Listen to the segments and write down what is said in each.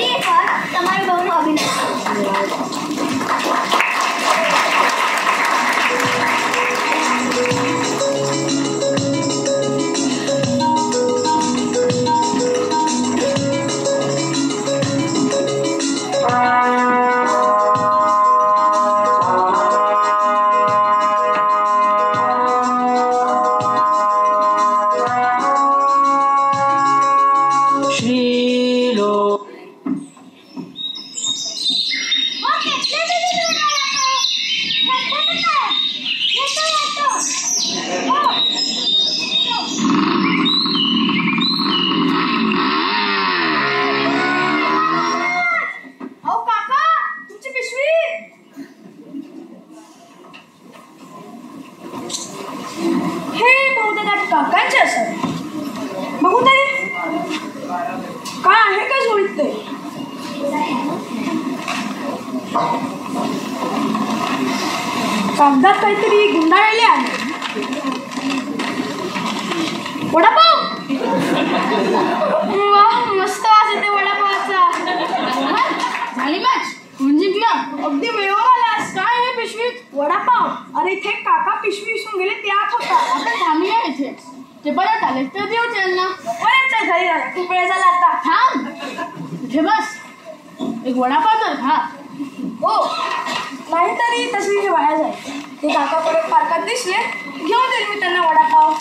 ફરી એકવાર તમારી બહુનું અભિનંદન. काकांचे असं बघू तरी काय आहे का जोडीत ते. कागदात काहीतरी गुंडाळलेले आहे. वडापाव मस्त वास येते वडापावाचा. झाली मॅच कोण जिंकलं. अगदी वेळेवर आलास. काय आहे पिशवीत. वडापाव. अरे इथे काका पिशवी विसरून गेले त्यात होता. आपण थांबूया इथे. ते परत आले तर देऊ त्यांना. परत घरी खूप वेळ झाला आता. थांब इथे बस. एक वडापाव तर खा. हो नाहीतरी तशी हे वाया जाईल. ते काका परत पार्कात दिसले घेऊन देईल मी त्यांना वडापाव.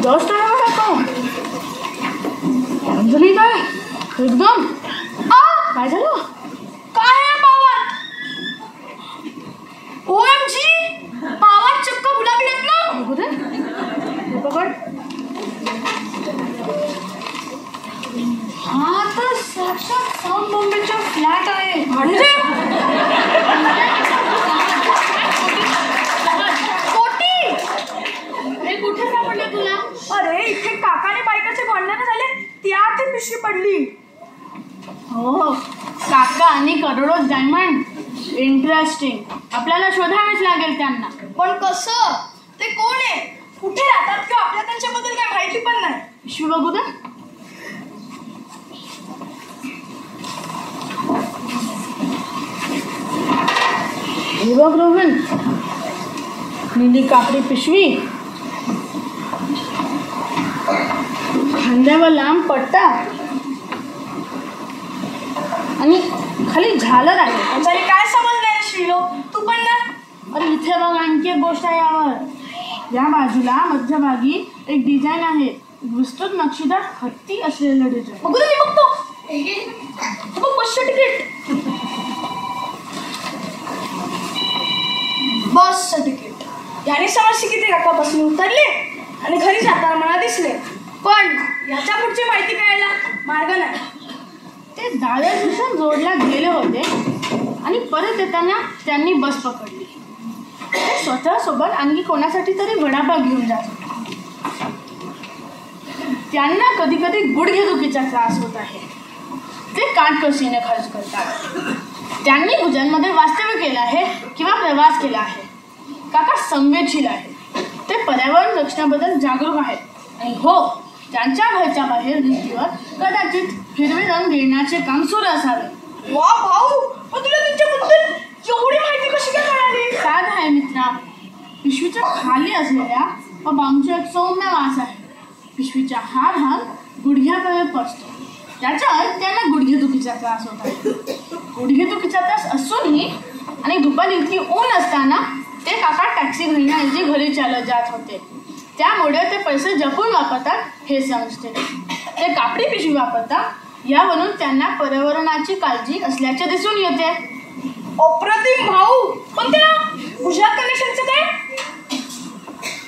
दोस्त अंजली काय एकदम काय झालं. काय आहे पावात. OMG पावात चक्क गुलाबी रत्न. बघू दे पकड. हा तर साक्षात साऊथ बॉम्बेचा फ्लॅट आहे. म्हणजे कोटी. हे कुठे सापडलं तुला. अरे इथे काकाने बायकाचे भांडण झाले त्यात ती पिशवी पडली. हो काका आणि करोडो डायमंड. इंटरेस्टिंग. आपल्याला शोधावेच लागेल त्यांना. पण कसं. ते कोण आहे कुठे राहतात किंवा आपल्या त्यांच्याबद्दल काय माहिती पण नाही. पिशवी बघू दे. हे बघ रोहन नीली कापडी पिशवी. खांद्यावर लांब पट्टा आणि खाली झालर आहे. म्हणजे काय समजणार श्रीलो तू पण ना. अरे इथे बघ आणखी एक गोष्ट आहे यावर. या बाजूला मध्यभागी एक डिझाईन आहे. विस्तृत नक्षीदार हत्ती असलेलं डिझाईन. बघू मी बघतो. बघ बस तिकीट. बस तिकीट. याने समजते की ते काकापासून उतरले आणि घरी जाताना मला दिसले. पण याच्या पुढची माहिती कळायला मार्ग नाही. ते डाव्या दिशेने जोडला गेले होते आणि परत येताना त्यांनी बस पकडली. ते स्वतः सोबत आणखी कोणासाठी तरी वडापाव घेऊन जात होते. त्यांना कधी कधी गुडघेदुखीचा त्रास होत आहे. ते काटकशीने खर्च करतात. त्यांनी गुजरातमध्ये वास्तव्य केलं आहे किंवा प्रवास केला आहे. काका संवेदशील आहे. ते पर्यावरण रक्षणाबद्दल जागरूक आहेत. आणि हो त्यांच्या घरच्या बाहेर भिंतीवर कदाचित हिरवे रंग देण्याचे काम सुरू असावे. वा भाऊ पण तुला त्यांच्याबद्दल एवढी माहिती कशी काय मिळाली. साध आहे मित्रा. पिशवीच्या खाली असलेल्या व बांबूचा एक सौम्य वास आहे. पिशवीचा हा भाग गुडघ्यापर्यंत पोचतो. त्याच्यात त्यांना गुडघेदुखीचा त्रास होत आहे. गुडघेदुखीचा त्रास असूनही आणि दुपारी इतकी ऊन असताना ते काका टॅक्सी घेण्याऐवजी घरी चालत जात होते. त्यामुळे ते पैसे जपून वापरतात हे समजते. ते कापडी पिशवी वापरतात यावरून त्यांना पर्यावरणाची काळजी असल्याचे दिसून येते. अप्रतिम भाऊ. पण त्या गुजरात कनेक्शनचं काय.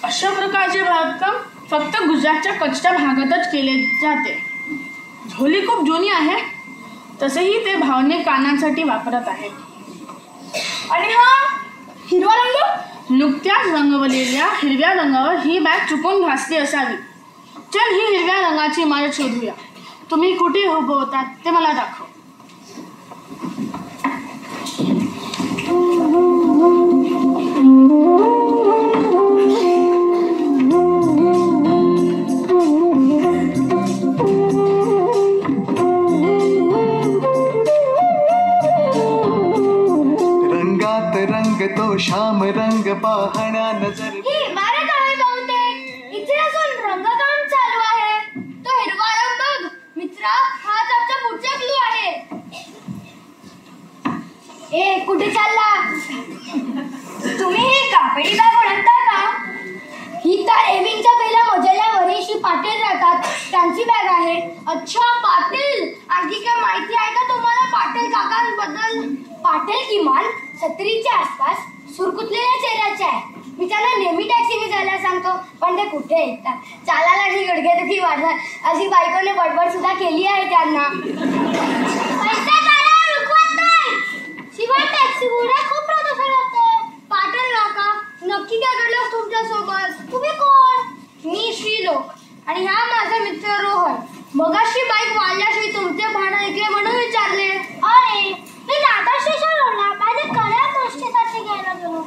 अशा प्रकारचे बांधकाम फक्त गुजरातच्या कच्च्या भागातच केले जाते. झोली खूप जुनी आहे. तसेही ते भावने कानांसाठी वापरत आहेत. आणि हा हिरवा रंग. नुकत्याच रंगवलेल्या हिरव्या रंगावर ही बॅग चुकून घासली असावी. चल ही हिरव्या रंगाची इमारत शोधूया. तुम्ही कुठे उभं होतात ते मला दाखव. तो श्याम रंग पाहण्या नजर ही इमारत आहे बहुतेक. इथे अजून रंगकाम चालू आहे. तो हिरवा रंग बघ मित्रा, हाच आमचा पुढचा क्लू आहे. ए कुठे चालला? तुम्ही ही कापडी बॅग ओळखता का? ही तर एव्हिंगच्या पहिल्या मजल्यावर श्री पाटील राहतात, त्यांची बॅग आहे. अच्छा पाटील, आणखी काय माहिती आहे का तुम्हाला पाटील काकांबद्दल? पाटील किमान 70च्या आसपास सुरकुतलेल्या चेहऱ्याचे आहे. मी त्यांना नेहमी टॅक्सीने जायला सांगतो, पण ते कुठे येतात. चालायला ही गुडघेदुखी वाढतात अशी बायकोने बडबड सुद्धा केली आहे त्यांना. पैसे काढा, रुकवत नाही. शिवाय टॅक्सी उड्या खूप प्रदूषण होतं. पाटील काका, नक्की काय घडलं तुमच्या सोबत? तुम्ही कोण? मी श्रीलोक आणि हा माझा मित्र रोहन. मगाशी बाईक वाढल्याशी तुमचे भांडण ऐकले म्हणून विचारले. अरे मी दादर स्टेशनवरला माझ्या कड्या गोष्टीसाठी घ्यायला गेलो.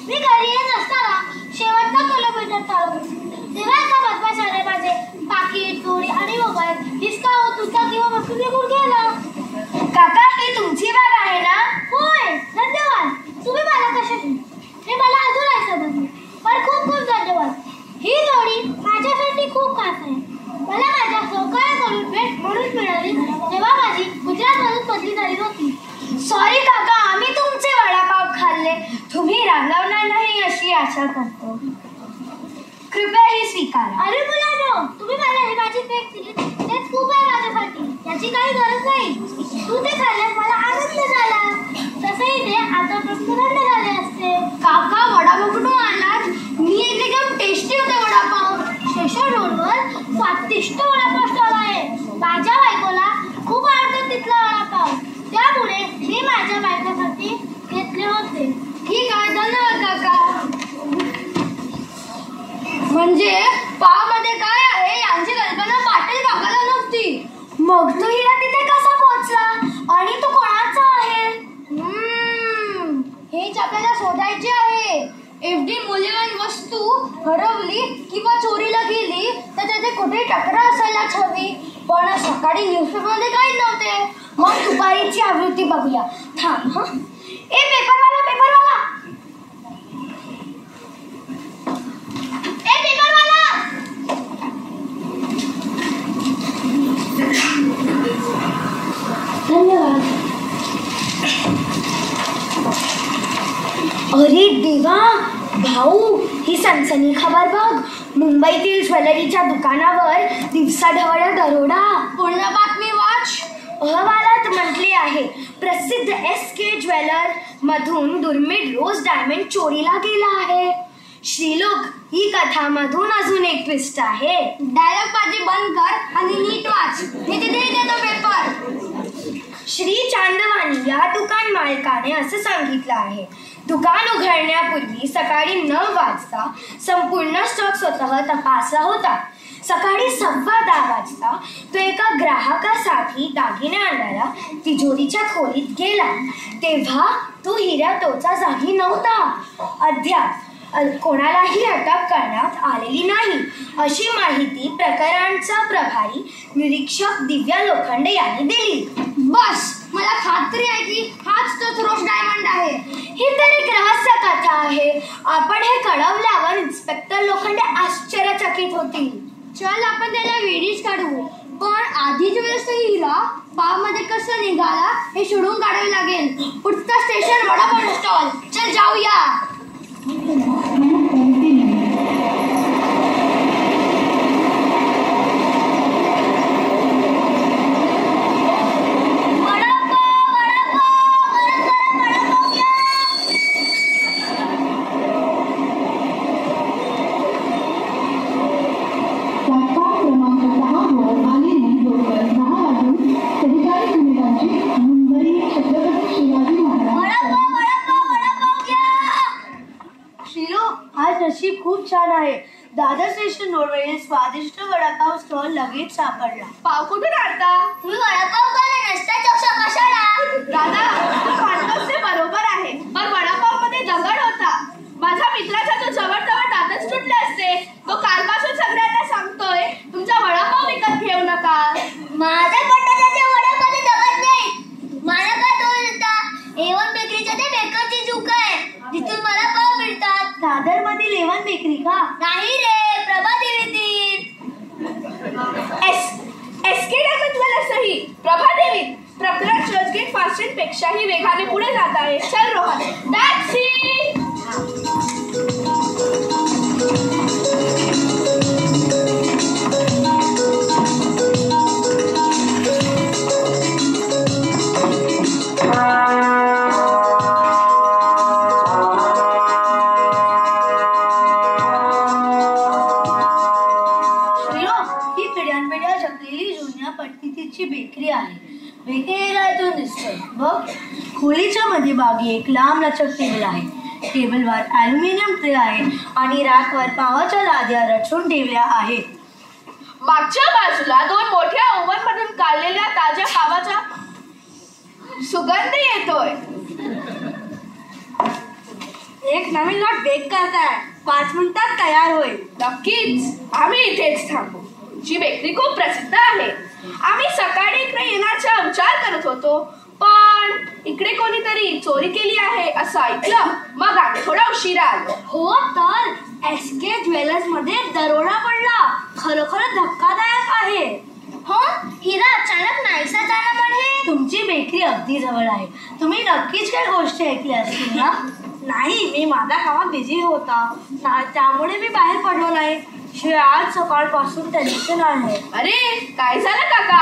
मी घरी येत असताना शेवटचा किलोमीटर चालवतो, तेव्हा एका बदमाशाने माझे पाकिट, चोरी आणि मोबाईल हिसकावून तुझा किंवा वस्तू निघून गेला. काका ही तुमची बॅग आहे ना? होय, धन्यवाद. तुम्ही मला कसे हे मला अजून नाही समजले, पण खूप खूप धन्यवाद. ही जोडी माझ्यासाठी खूप खास आहे. मला माझ्या सहकार्याकडून भेट म्हणून मिळाली तेव्हा माझी गुजरातमधून बदली झाली होती. सॉरी काका, आम्ही तुमचे वडापाव खाल्ले. तुम्ही रागावणार नाही अशी आशा करतो. कृपया ही स्वीकारा. अरे मुलांनो, तुम्ही मला ही भाजी भेट दिली तेच खूप आहे माझ्यासाठी. याची काही गरज नाही. तू ते खाल्ल्यास मला आनंद झाला. तसंही ते आता प्रसन्न झाले असते. काका वडापाव कुठून आणलात? मी एकदम टेस्टी होते वडापाव. स्टेशन रोडवर स्वादिष्ट वडापाव स्टॉल आहे. माझ्या बायकोला खूप आवडतो तिथला वडापाव, त्यामुळे मी माझ्या बायकोसाठी घेतले होते. ठीक आहे, धन्यवाद काका. म्हणजे पाव मध्ये काय आहे यांची कल्पना पाटील काकाला नव्हती. मग तो हिरा तिथे कसा पोहोचला आणि तो कोणाचा आहे? हेच आपल्याला शोधायचे आहे. एवढी मूल्यवान वस्तू हरवली किंवा चोरीला गेली तर त्याचे कुठे तक्रार असायलाच हवी. पण सकाळी न्यूजपेपरमध्ये काहीच नव्हते. मग दुपारीची आवृत्ती बघूया. थांब हं. ए पेपरवाला, पेपरवाला, ए पेपरवाला. धन्यवाद. अरे देवा भाऊ, ही सनसनी खबर बघ. मुंबईतील ज्वेलरीच्या दुकानावर दिवसाढवळ्या दरोडा. पूर्ण बातमी वाच. अहवालात म्हटले आहे, प्रसिद्ध SK ज्वेलर मधून दुर्मिळ रोज डायमंड चोरीला गेला आहे. श्रीलोक, ही कथामधून अजून एक ट्विस्ट आहे. डायलॉग बाजी बंद कर आणि नीट वाच. मी तिथे देतो पेपर. श्री चांदवानी या दुकान मालकाने असं सांगितलं आहे, दुकान उघडण्यापूर्वी सकाळी 9 वाजता संपूर्ण स्टॉक स्वतः तपासला होता. सकाळी 10:15 वाजता तो एका ग्राहकासाठी दागिने आणायला तिजोरीच्या खोलीत गेला, तेव्हा तो हिऱ्या तोचा जागी नव्हता. अद्याप कोणालाही अटक करण्यात आलेली नाही अशी माहिती प्रकरणाचा प्रभारी निरीक्षक दिव्या लोखंडे यांनी दिली. बस, मला खात्री आहे की हाच तो रोज डायमंड आहे. ही तर एक रहस्य कथा आहे. आपण हे कळवल्यावर इन्स्पेक्टर लोखंडे आश्चर्यचकित होतील. चल आपण त्याला वेळीच काढू. पण आधीच वेळेस हिरा पाव मध्ये कसं निघाला हे शोधून काढावे लागेल. पुढचा स्टेशन वडापाव स्टॉल. चल जाऊया. नशीब खूप छान आहे. दादर स्टेशन रोडवरील स्वादिष्ट वडापाव स्टॉल लगेच सापडला. पाव कुठून आणता? तुम्ही वडापाव खायला नसता चौसा कशाला? दादा, तू म्हणतोस ते बरोबर आहे, पण वडापाव मध्ये दगड होता. माझ्या मित्राचा तो जवळ दातच तुटले असते. तो कालपासून सगळ्यांना सांगतोय तुमचा वडापाव विकत घेऊ नका. माझ्या पट्ट्याच्या वडापाव दगड नाही. मला काय दोन होता. A1 बेकरीच्या ते बेकरची चूक आहे. जिथून दादर मधील A1 बेकरी का? नाही रे, प्रभादेवीतील. एसके डायमंड ज्वेलर्सही प्रभादेवी प्रखर चर्चगेट फास्टेन पेक्षाही वेगाने पुढे जात आहे. चल रोहन, टॅक्सी. बेकरी आहे. बेकरीतून दिसतोय बघ. खोलीच्या मध्ये बागी एक लांब लचक टेबल आहे. टेबलवर ॲल्युमिनियम ट्रे आहे आणि रॅकवर पावाच्या लाद्या रचून ठेवल्या आहेत. मागच्या बाजूला 2 मोठ्या ओव्हन मधून काढलेल्या ताज्या पावाचा सुगंध येतोय. एक नवीन लॉट बेक करताय. 5 मिनिटात तयार होईल. नक्कीच, आम्ही इथेच थांबू. जी बेकरी खूप प्रसिद्ध आहे. आम्ही सकाळी इकडे येण्याचा विचार करत होतो, पण इकडे कोणीतरी चोरी केली आहे असं ऐकलं. मग आम्ही थोडा उशिरा आलो. हो तर एसके ज्वेलर्स मध्ये दरोडा पडला. खरोखर धक्कादायक आहे. हो, हिरा अचानक नाहीसा झाला म्हणजे. तुमची बेकरी अगदी जवळ आहे. तुम्ही नक्कीच काही गोष्टी ऐकल्या असतील ना? नाही, मी माझ्या कामात बिझी होता त्यामुळे मी बाहेर पडलो नाही. आज सकाळपासून टेन्शन आहे. अरे काय झालं काका?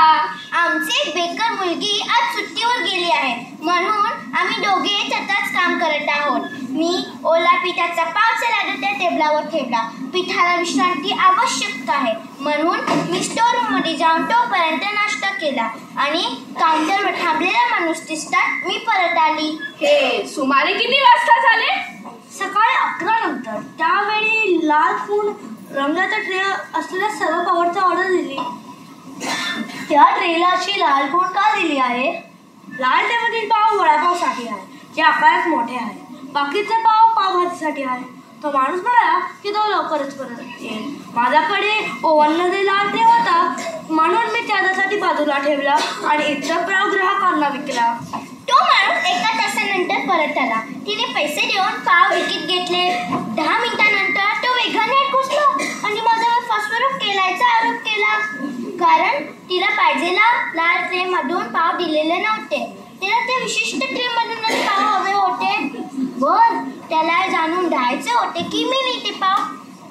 आमची एक बेकर मुलगी आज सुट्टीवर गेली आहे, म्हणून आम्ही दोघे सतत काम करत आहोत. मी ओला पिठाचा पावचा लाडू त्या टेबलावर ठेवला. पिठाला विश्रांती आवश्यक आहे, म्हणून मी स्टोर रूम मध्ये जाऊन तोपर्यंत नाश्ता केला आणि काउंटरवर थांबलेला माणूस दिसतात मी परत आली. हे सुमारे किती वाजता झाले? सकाळी 11 नंतर. त्यावेळी लाल फूल रंगाचा ट्रे असलेल्या सर्व पावडरची ऑर्डर दिली. त्या ट्रेला अशी लाल खूण का दिली आहे? लाल ट्रेमधील पाव वडापावसाठी आहे, जे आकारात मोठे आहे. बाकीचे पाव पावभाजीसाठी आहे. तो माणूस म्हणाला की तो लवकरच परत येईल. माझ्याकडे ओव्हनमध्ये लाल ट्रे होता, म्हणून मी त्याच्यासाठी बाजूला ठेवला आणि इतर पाव ग्राहकांना विकला. तो माणूस 1 तासानंतर परत आला. तिने पैसे देऊन पाव विकत घेतले. 10 मिनिटांनंतर तो वेगाने घुसला आणि माझ्यावर फसवणूक केल्याचा आरोप केला, कारण तिला पाहिजेला लाल ट्रे मधून पाव दिलेले नव्हते. तिला ते विशिष्ट ट्रे मधूनच पाव हवे होते. वर त्याला जाणून घ्यायचे होते की मी ते पाव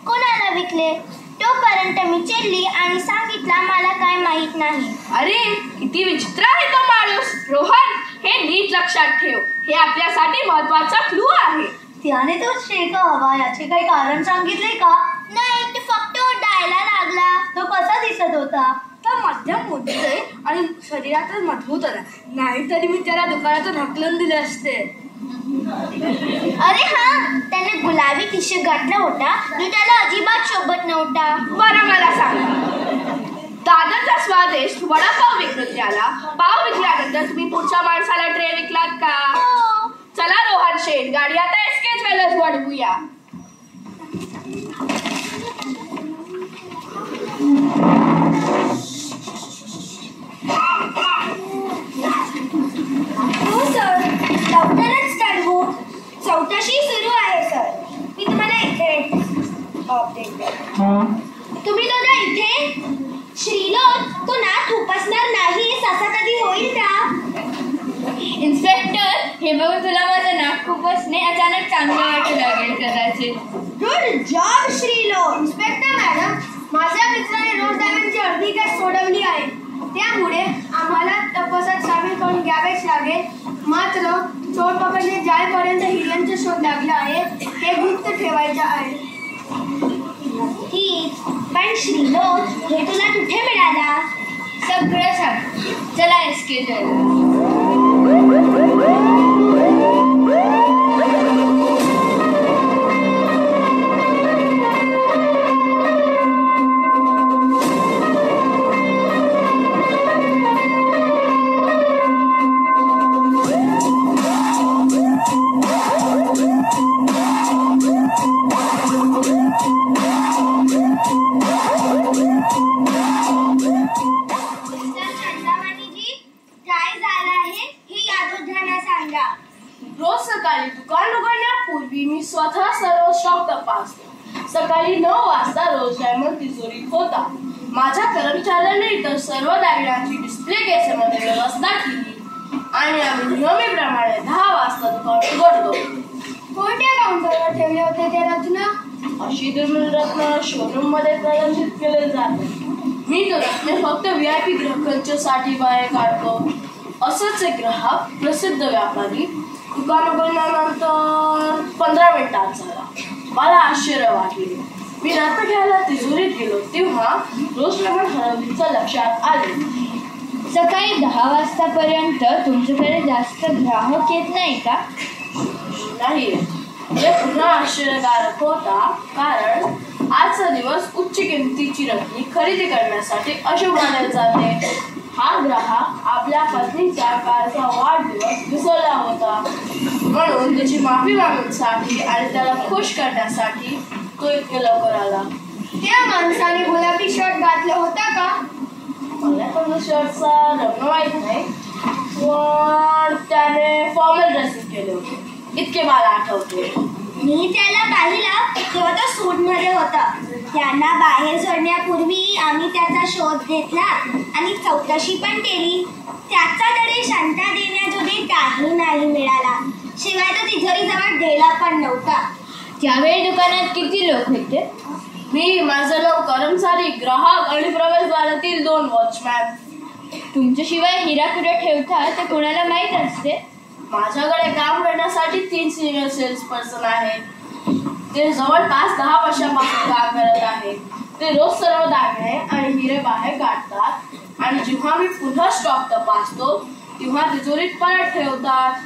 कोणाला विकले. तोपर्यंत मी चिडली आणि सांगितलं मला काय माहित नाही. अरे किती विचित्र आहे तो माणूस. रोहन, हे नीट लक्षात ठेव. हे आपल्यासाठी महत्वाचा क्लू आहे. त्याने तो शेक हवा याचे काही कारण सांगितले का? नाही, ते फक्त ओरडायला लागला. तो कसा दिसत होता? तो मध्यम उंची आणि शरीरातच मजबूत होता. नाहीतरी मी त्याला दुकानातून ढकलून दिले असते. अरे हा, त्याने गुलाबी टी शर्ट घातला होता जो त्याला अजिबात शोभत नव्हता. बरं, मला सांगा, दादरचा स्वादिष्ट वडापाव विक्रेत्याला पाव विकल्यानंतर तुम्ही पुढच्या माणसाला ट्रे विकलात का? चला रोहन शेठ, गाडी आता एसके ज्वेलर्स वाढवूया. हो सर, लवकरच चालू. 14शी सुरू आहे सर. मी तुम्हाला इथे तुम्ही दोघा इथे. श्रीलोक, तो नाक खुपसणार नाही असा कधी होईल का? इन्स्पेक्टर, हे बघून तुला माझं नाक खुपसणे अचानक चांगलं वाटू लागेल कदाचित. Good job Shrilok. Inspector madam, माझ्या मित्राने रोज डायमंडची अर्धी कॅश सोडवली आहे, त्यामुळे आम्हाला तपासात सामील करून घ्यावेच लागेल. मात्र चोर पकडले जायपर्यंत हिऱ्यांचा शोध लागला आहे, हे गुप्त ठेवायचं आहे. ठीक, पण श्रीलोक, हे तुला कुठे मिळाला? सगळं सांग. चला एसके ज्वेलर्स. रोज सकाळी दुकान उघडण्यापूर्वी मी स्वतः सर्व स्टॉक तपासतो. असते. सकाळी 9 वाजता रोज डायमंड तिजोरीत होता. माझ्या कर्मचाऱ्यांनी इतर सर्व दागिन्यांची डिस्प्ले केसमध्ये व्यवस्था केली आणि आम्ही नियमितप्रमाणे 10 वाजता दुकान उघडतो. कोणत्या काउंटरवर ठेवले होते ते रत्न? अशी दुर्मिळ रत्न शोरूम मध्ये प्रदर्शित केले जाते. मी तो रत्न फक्त VIP ग्राहकांच्यासाठी बाहेर काढतो. असंच एक ग्राहक प्रसिद्ध व्यापारी दुकान उघडल्यानंतर 15 मिनिटात झाला. मला आश्चर्य वाटले. मी रत्न घ्यायला तिजोरीत गेलो तेव्हा रोज पेमेंट हरवलीचं लक्षात आले. सकाळी 10 वाजतापर्यंत तुमच्याकडे जास्त ग्राहक येत नाही का? नाही, हे पुन्हा आश्चर्यकारक होता, कारण आजचा दिवस उच्च किमतीची रत्ने खरेदी करण्यासाठी अशुभ मानले जाते. हा ग्राहक आपल्या पत्नीचा कालचा वाढदिवस विसरला होता, म्हणून त्याची माफी मागण्यासाठी आणि त्याला खुश करण्यासाठी तो इतके लवकर आला. त्या माणसाने गुलाबी शर्ट घातला होता का? मला पण शर्टचा रंग माहीत नाही, पण त्याने फॉर्मल ड्रेसेस केले होते इतके मला आठवते. मी त्याला पाहिलं तेव्हा तो सूटमध्ये होता. त्यांना बाहेर सोडण्यापूर्वी आम्ही त्याचा शोध घेतला आणि चौकशी पण केली. त्याच्याकडे शंका देण्याजोगे काही नाही मिळाला. शिवाय तो तिजोरीजवळ गेला पण नव्हता. त्यावेळी दुकानात किती लोक होते? मी, माझे लोक, कर्मचारी, ग्राहक आणि प्रवेशद्वारातील 2 वॉचमॅन. तुमच्याशिवाय हिरा कुठे ठेवता ते कोणाला माहीत असते? माझ्याकडे काम करण्यासाठी 3 सिनियर सेल्स पर्सन आहेत. ते जवळपास 10 वर्षांपासून काम करत आहेत. ते रोज सर्व दागिने आणि हिरे बाहेर काढतात आणि जेव्हा मी पुन्हा स्टॉक तपासतो तेव्हा तिजोरीत परत ठेवतात.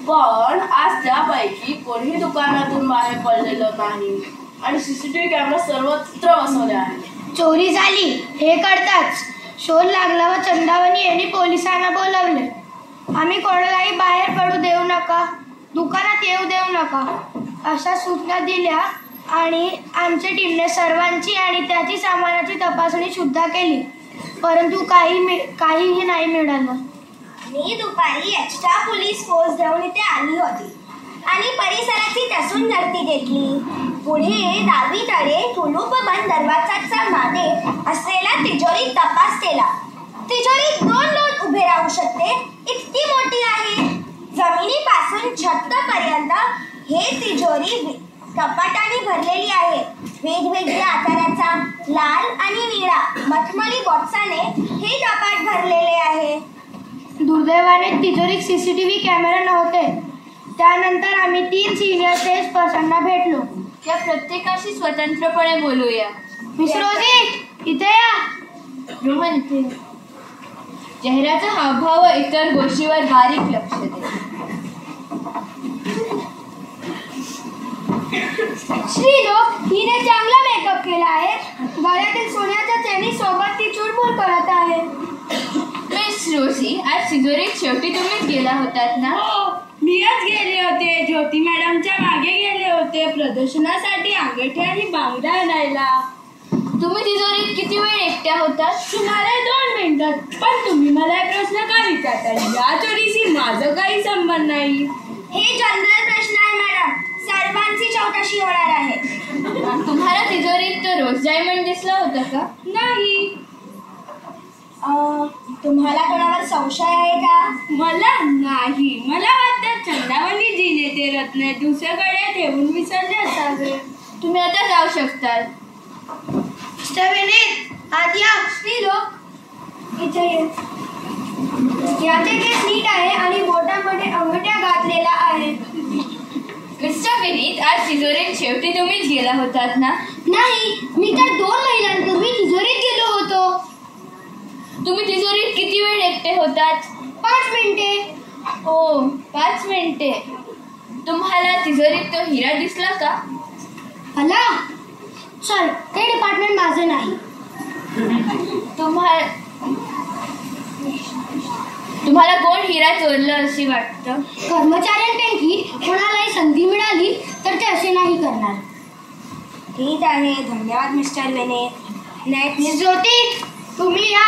पण आज त्यापैकी कोणीही दुकानातून बाहेर पडलेलं नाही आणि CCTV कॅमेरा सर्वत्र बसवले आहेत. चोरी झाली हे कळताच शोध लागला व चंदावणी यांनी पोलिसांना बोलवले. आम्ही कोणालाही बाहेर पडू देऊ नका, दुकानात येऊ देऊ नका अशा सूचना दिल्या आणि आमच्या टीमने सर्वांची आणि त्याची सामानाची तपासणी सुद्धा केली, परंतु काहीही नाही मिळालं. मी दुपारी एक्स्ट्रा पोलीस फोर्स घेऊन इथे आली होती आणि परिसराची कसून झडती घेतली. पुढे डावीकडे कुलूप बंद दरवाजाच्या मागे असलेला तिजोरी तपास केला. तिजोरी 2 लोक उभे राहू शकते इतकी मोठी आहे. जमिनीपासून छतापर्यंत हे तिजोरी कपाटाने भरलेली आहे. वेगवेगळ्या आकाराचा लाल आणि निळा मखमली बॉक्साने हे कपाट भरलेले आहे. दुर्दैवाने तिजोरीत CCTV कॅमेरा नव्हते. त्यानंतर आम्ही 3 सिनियर सेल्स पर्सनना भेटलो. त्या प्रत्येकाशी स्वतंत्रपणे बोलूया. मिस रोजी इथे या. रोहन इथे. चेहऱ्याचा हावभाव व इतर गोष्टीवर बारीक लक्ष दे. श्रीलोक हिने चांगला मेकअप केला आहे. गळ्यातील सोन्याच्या चेनी सोबत ती चुरमुर करत आहे. मिस रोजी, आज तिजोरीत शेवटी तुम्हीच गेला होतात ना? मीच गेले होते. ज्योती मॅडमच्या मागे गेले होते प्रदर्शनासाठी अंगठी आणि बांगड्या आणायला. तुम्ही तिजोरीत किती वेळ एकट्या होतात? सुमारे 2 मिनिटात. पण तुम्ही मला एक प्रश्न का विचारता? या चोरीशी माझं काही संबंध नाही. हे जनरल प्रश्न आहे मॅडम. सर्वांची चौकशी होणार आहे. तुम्हाला तिजोरीत तो रोज डायमंड दिसला होता का? नाही. तुम्हाला कोणावर संशय आहे का? मला नाही. मला वाटतं चंदावणी जीने ते रत्न दुसऱ्याकडे ठेवून विसरले असावे. तुम्ही आता जाऊ शकतात. मिस्टर विनीत आत या. श्रीलोक इथे ये. याचे केस नीट आहे आणि बोटामध्ये अंगठ्या घातलेला आहे. मिस्टर विनीत, आज तिजोरीत शेवटी तुम्हीच गेला होतात ना? नाही, मी तर 2 महिन्यांपूर्वी तिजोरीत गेलो होतो. तुम्ही तिजोरीत किती वेळ एकटे होतात? 5 मिनिटे. हो, 5 मिनिटे. तुम्हाला तिजोरीत तो हिरा दिसला का? मला चल, ते डिपार्टमेंट माझे नाही. तुम्हाला कोण हिरा चोरलं असे वाटतं? कर्मचाऱ्यांपैकी कोणालाही संधी मिळाली तर ते असे नाही करणार. ठीक आहे, धन्यवाद मिस्टर विनीत. नेक्स्ट ज्योती, तुम्ही या.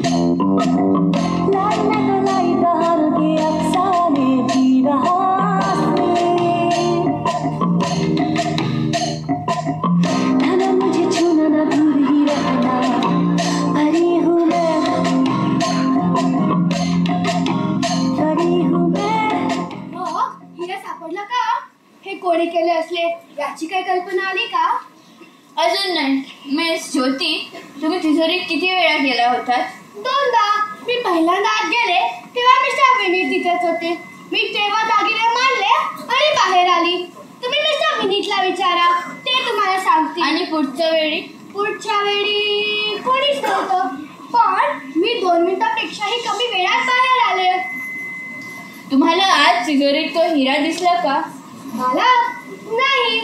के कोणी केले असले याची काही कल्पना आली का? अजून नाही. मिस ज्योती, तुम्ही तिजोरीत किती वेळा गेला होतात? 2दा. मी पहिल्यांदा आत गेले तेव्हा मिस्टर विनीत तिथेच होते. मी तेव्हा दागिने मारले आणि बाहेर आली. तुम्ही मिस्टर विनीतला विचारा, ते तुम्हाला सांगतील. आणि पुढच्या वेळी कोणीच नव्हतं, पण मी 2 मिनिटापेक्षाही कमी वेळात बाहेर आले. तुम्हाला आज तिजोरीत तो हिरा दिसला का? मला नाही.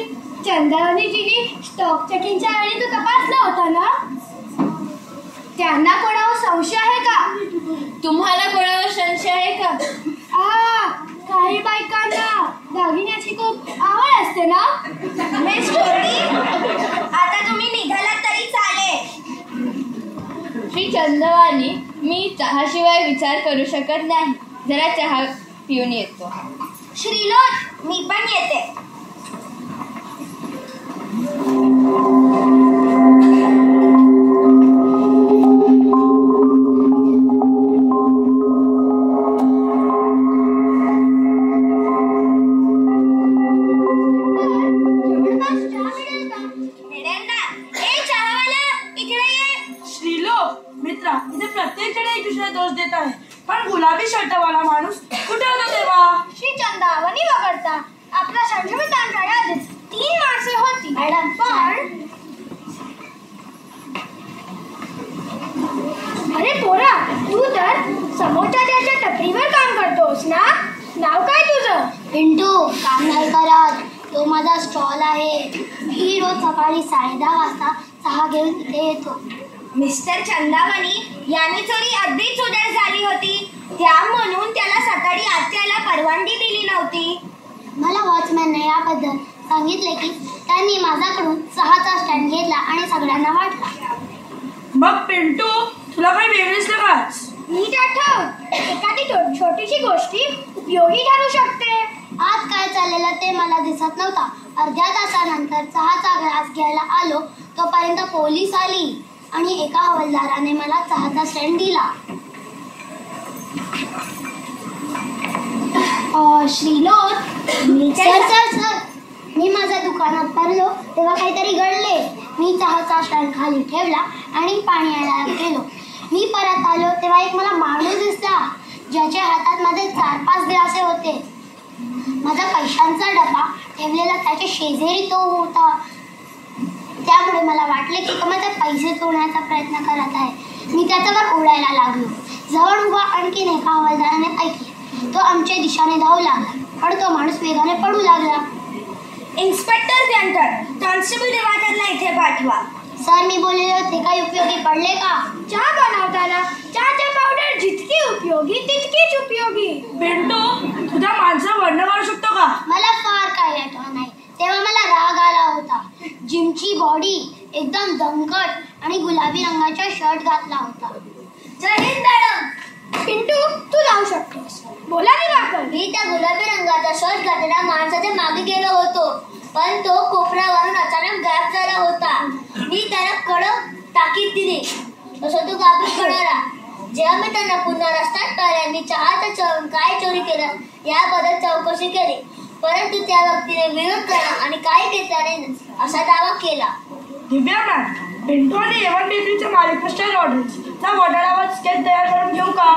चंद्रावणीजीनी स्टॉक चेकिंगच्या वेळी तो तपासला होता ना. त्यांना कोणावर संशय आहे का? तुम्हाला कोणावर संशय आहे का? काही बायकांना दागिन्याची खूप आवड असते ना. मिस ज्योती, आता तुम्ही निघालात तरी चालेल. श्री चंद्रवाणी, मी चहाशिवाय विचार करू शकत नाही. जरा चहा पिऊन येतो. श्रीलोक, मी पण येते. मित्रा, इथे प्रत्येक जण एक दुसऱ्याला दोष देत आहे. पण गुलाबी शर्टवाला माणूस कुठे होता तेव्हा? श्री चंद्रावणी वगळता आपल्या संशोधितांच्या यादीत 3 माणसे होती. मॅडम, पण अरे पोरा, तू तर समोरच्या त्याच्या टपरीवर काम करतोस ना. नाव काय तुझं? पिंटू. काम नाही करत, तो माझा स्टॉल आहे. मी रोज सकाळी 10:30 वाजता चहा घेऊन इथे येतो. मिस्टर चंदावणी यांनी चोरी अगदीच उधळ झाली होती, त्या म्हणून त्याला सकाळी आत यायला परवानगी दिली नव्हती. मला वॉचमॅनने याबद्दल सांगितले की त्यांनी माझ्याकडून चहाचा स्टँड घेतला आणि सगळ्यांना वाटला. मग पिंटू, तुला काही वेगळं दिसलं का? नीट आठव, एखादी छोटीशी गोष्टी उपयोगी ठरू शकते. आज काय चाललेलं ते मला दिसत नव्हता. अर्ध्या तासानंतर चहाचा ग्लास घ्यायला आलो तोपर्यंत पोलीस आली आणि एका हवालदाराने मला चहाचा स्टँड दिला. श्रीलोक, सर, मी माझ्या दुकानात पडलो तेव्हा काहीतरी घडले. मी चहाचा स्टँड खाली ठेवला आणि पाणी आणायला गेलो. मी परत आलो तेव्हा एक मला माणूस दिसला, ज्याच्या हातात माझे 4-5 ग्लासे होते. माझा पैशांचा डबा ठेवलेला त्याच्या शेजारी तो होता. त्यामुळे मला वाटले की तो माझे पैसे चोरण्याचा प्रयत्न करत आहे. मी त्याच्यावर ओढायला लागलो. जवळ उभा आणखीन एका हवालदाराने ऐकले. तो आमच्या दिशेने धावू लागला, पण तो माणूस वेगाने पडू लागला. इन्स्पेक्टर जंटर, कॉन्स्टेबल दिवाकरला इथे पाठवा. सर, मी बोललेले होते काही उपयोगी पडले का? चहा बनवताना चहाचे पावडर जितकी उपयोगी तितकीच उपयोगी. पिंटू, तुझ्या माणसं वर्णन करू शकतो का? मला फार काही आठवण नाही. तेव्हा मला राग आला होता. जिमची बॉडी एकदम दमकट आणि गुलाबी रंगाचा शर्ट घातला होता. जय हिंद मॅडम. पिंटू, तू जाऊ शकतोस. बोला दिवाकर. मी त्या गुलाबी रंगाचा शर्ट घातलेल्या माणसाच्या मागे गेलो होतो, पण तो कोपऱ्यावरून अचानक गायब झाला होता. मी त्याला कडक ताकीद दिली, तसं तो घाबरून पडाला. जेव्हा मी त्यांना पुन्हा रस्त्यात पाहिल्याने चहाचा काय चोरी केलं याबद्दल चौकशी केली, परंतु त्या व्यक्तीने विरोध केला आणि काही घेतल्याने असा दावा केला. दिव्या मॅम, पिंटू आणि एवन बेकरीच्या मालिक मिस्टर ऑर्डर्सचा वॉर्डरावर स्केच तयार करून घेऊ का?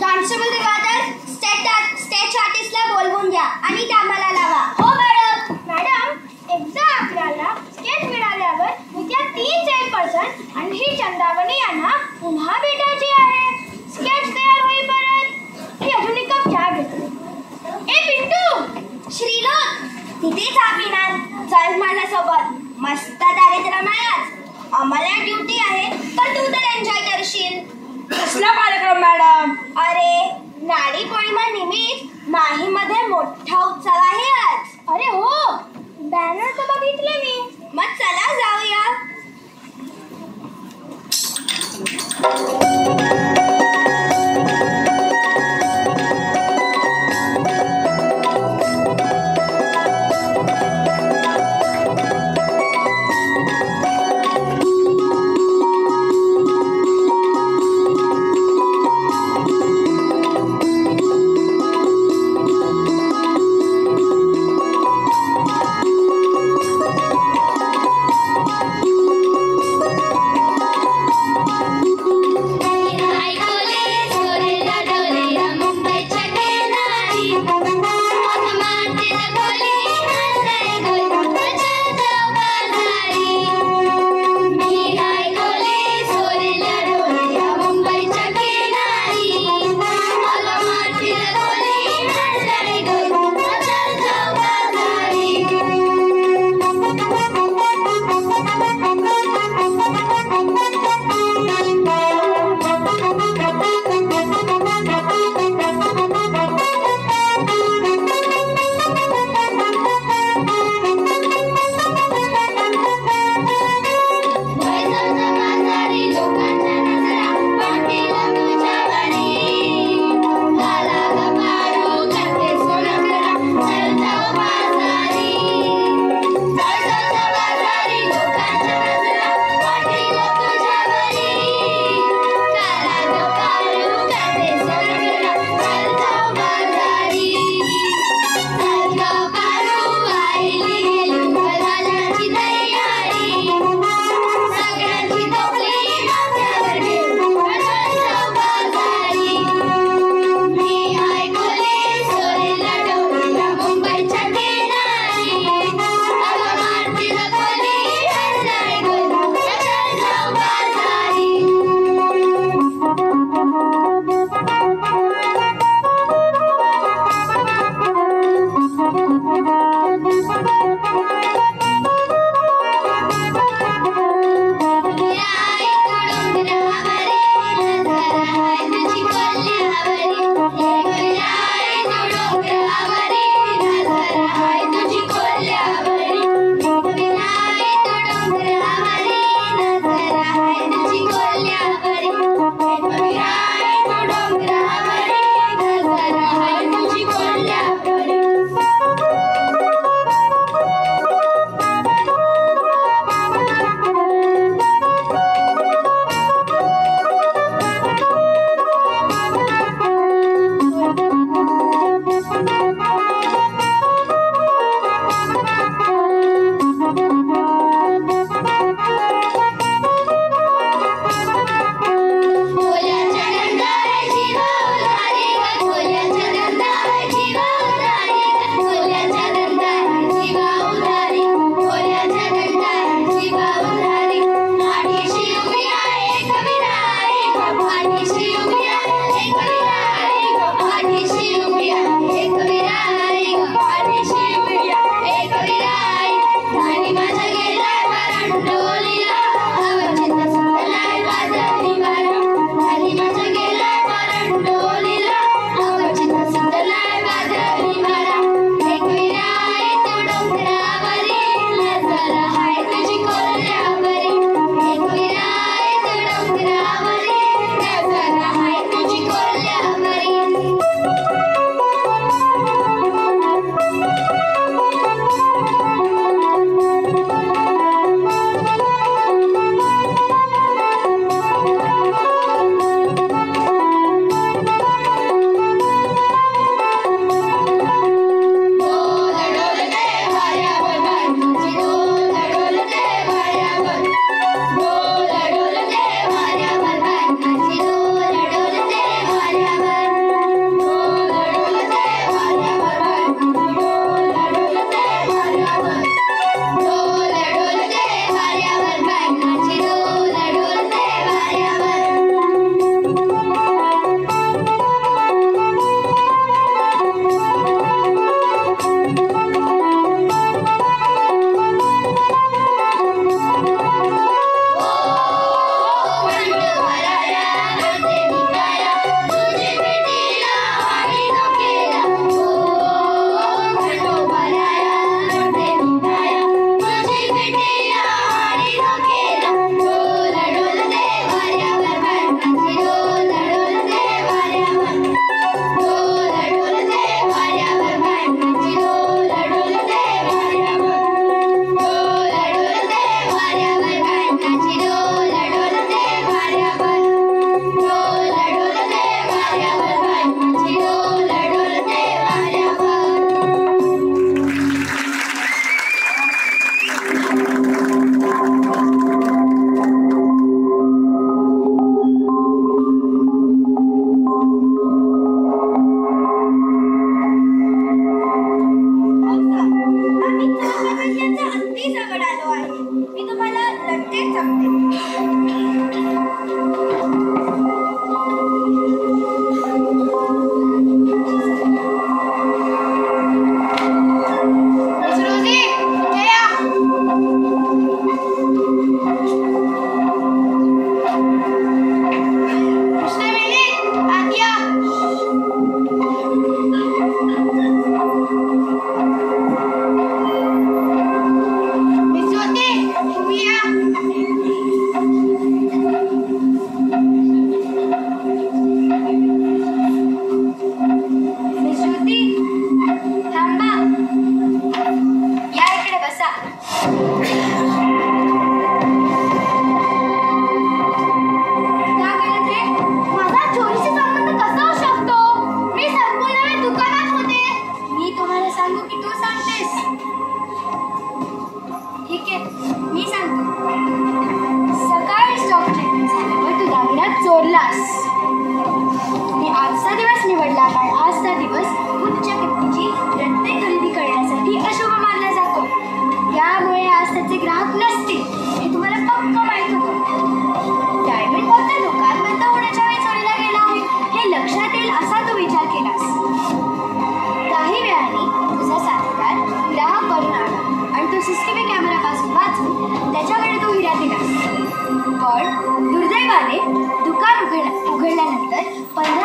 कॉन्स्टेबल दिवाकर, स्टेच आर्टिस्टला बोलवून घ्या आणि कामाला लावा. हो मॅडम. मॅडम, एकदा आपल्याला स्केच मिळाल्यावर उद्या 3 चेअरपर्सन आणि ही चंदावणी यांना पुन्हा भेटायची आहे. स्केच तयार होईपर्यंत मी अजून एक कप चहा घेतो. ए पिंटू, श्रीलोक, तिथे चहा पिणार. चल माझ्यासोबत. मस्त दारिद्र्यमय आज. आम्हाला ड्युटी आहे, पण तू तर एन्जॉय करशील. कसला कार्यक्रम मॅडम? अरे, नाडी पौर्णिमा निमित्त माहीमध्ये मोठा उत्सव आहे आज. अरे हो, बॅनर तर बघितले मी. मग चला जाऊया.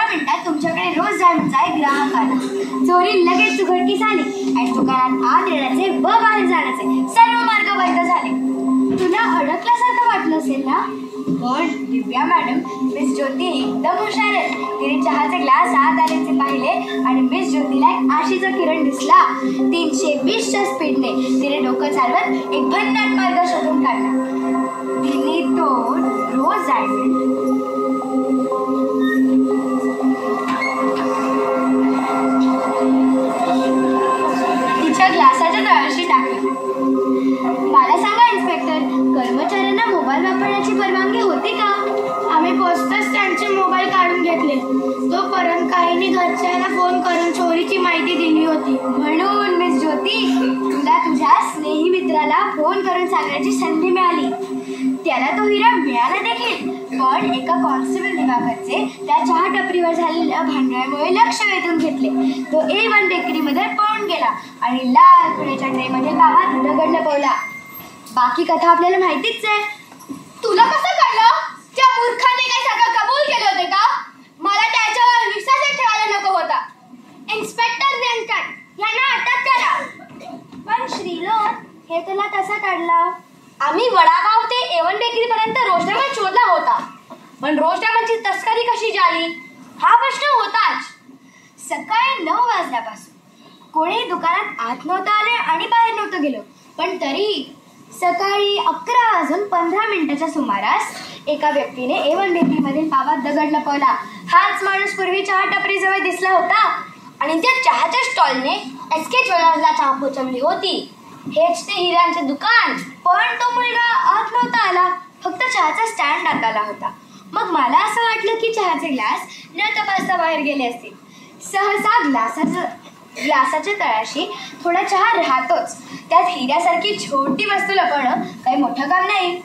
मिनिटात तुमच्याकडे रोज डायमंडचा एक ग्राहक आला. चोरी लगेच उघडकीस आली आणि दुकानात आत येण्याचे व बाहेर जाण्याचे सर्व मार्ग बंद झाले. तुला अडकल्यासारखं वाटलं असेल ना? पण दिव्या मॅडम, मिस ज्योती एकदम हुशार आहे. तिने चहाचे ग्लास आत आल्याचे पाहिले आणि मिस ज्योतीला एक आशेचा किरण दिसला. 320च्या स्पीडने तिने डोकं चालवत एक भन्नाट मार्ग शोधून काढला. तिने तो रोज डायमंड तिच्या ग्लासाच्या तळाशी टाकला. मला सांगा इन्स्पेक्टर, कर्मचाऱ्यांना मोबाईल वापरण्याची परवानगी होती का? आम्ही पोचताच त्यांचे मोबाईल काढून घेतले. तोपर्यंत काहींनी घरच्यांना फोन करून चोरीची माहिती दिली होती. म्हणून मिस ज्योती, तुला तुझ्या स्नेही मित्राला फोन करून सांगण्याची संधी मिळाली. त्याला तो हिरा मिळाला देखील, पण एका कॉन्स्टेबल दिवाकरचे त्या चहा टपरीवर झालेल्या भांडणामुळे लक्ष वेधून घेतले. तो A1 बेकरीमध्ये पळून गेला आणि लाल पुण्याच्या ट्रेमध्ये गावात दगड लपवला. बाकी कथा आपल्याला माहितीच आहे. तुला कसं कळलं? त्या मूर्खाने काय सगळं कबूल केले होते का? मला त्याच्यावर विश्वास ठेवायला नको होता. इन्स्पेक्टर व्यंकट, यांना अटक करा. पण श्रीलोक, हे तुला कसं कळलं? आम्ही वडापाव ते A1 बेकरीपर्यंत रोज डायमंड शोधला होता, पण रोज डायमंडची तस्करी कशी झाली हा प्रश्न होताच. सकाळी 9 वाजल्यापासून कोणी दुकानात आत नव्हतं आले आणि बाहेर नव्हतं गेलो, पण तरी सकाळी 11:15 सुमारास एका व्यक्तीने A1 बेकरीमधील पावात दगड लपवला. हाच माणूस पूर्वी चहा टपरीजवळ दिसला होता आणि त्या चहाच्या स्टॉलने SK ज्वेलर्सला चहा पोचवली होती. हेच ते हिऱ्यांचे दुकान. पण तो मुलगा आत नव्हता आला, फक्त चहाचा स्टँड आत आला होता. मग मला असं वाटलं की चहाचे ग्लास न तपासता बाहेर गेले असतील. सहसा ग्लासाच्या तळाशी थोडा चहा राहतोच. त्यात हिऱ्यासारखी छोटी वस्तू लपवणं काही मोठं काम नाही.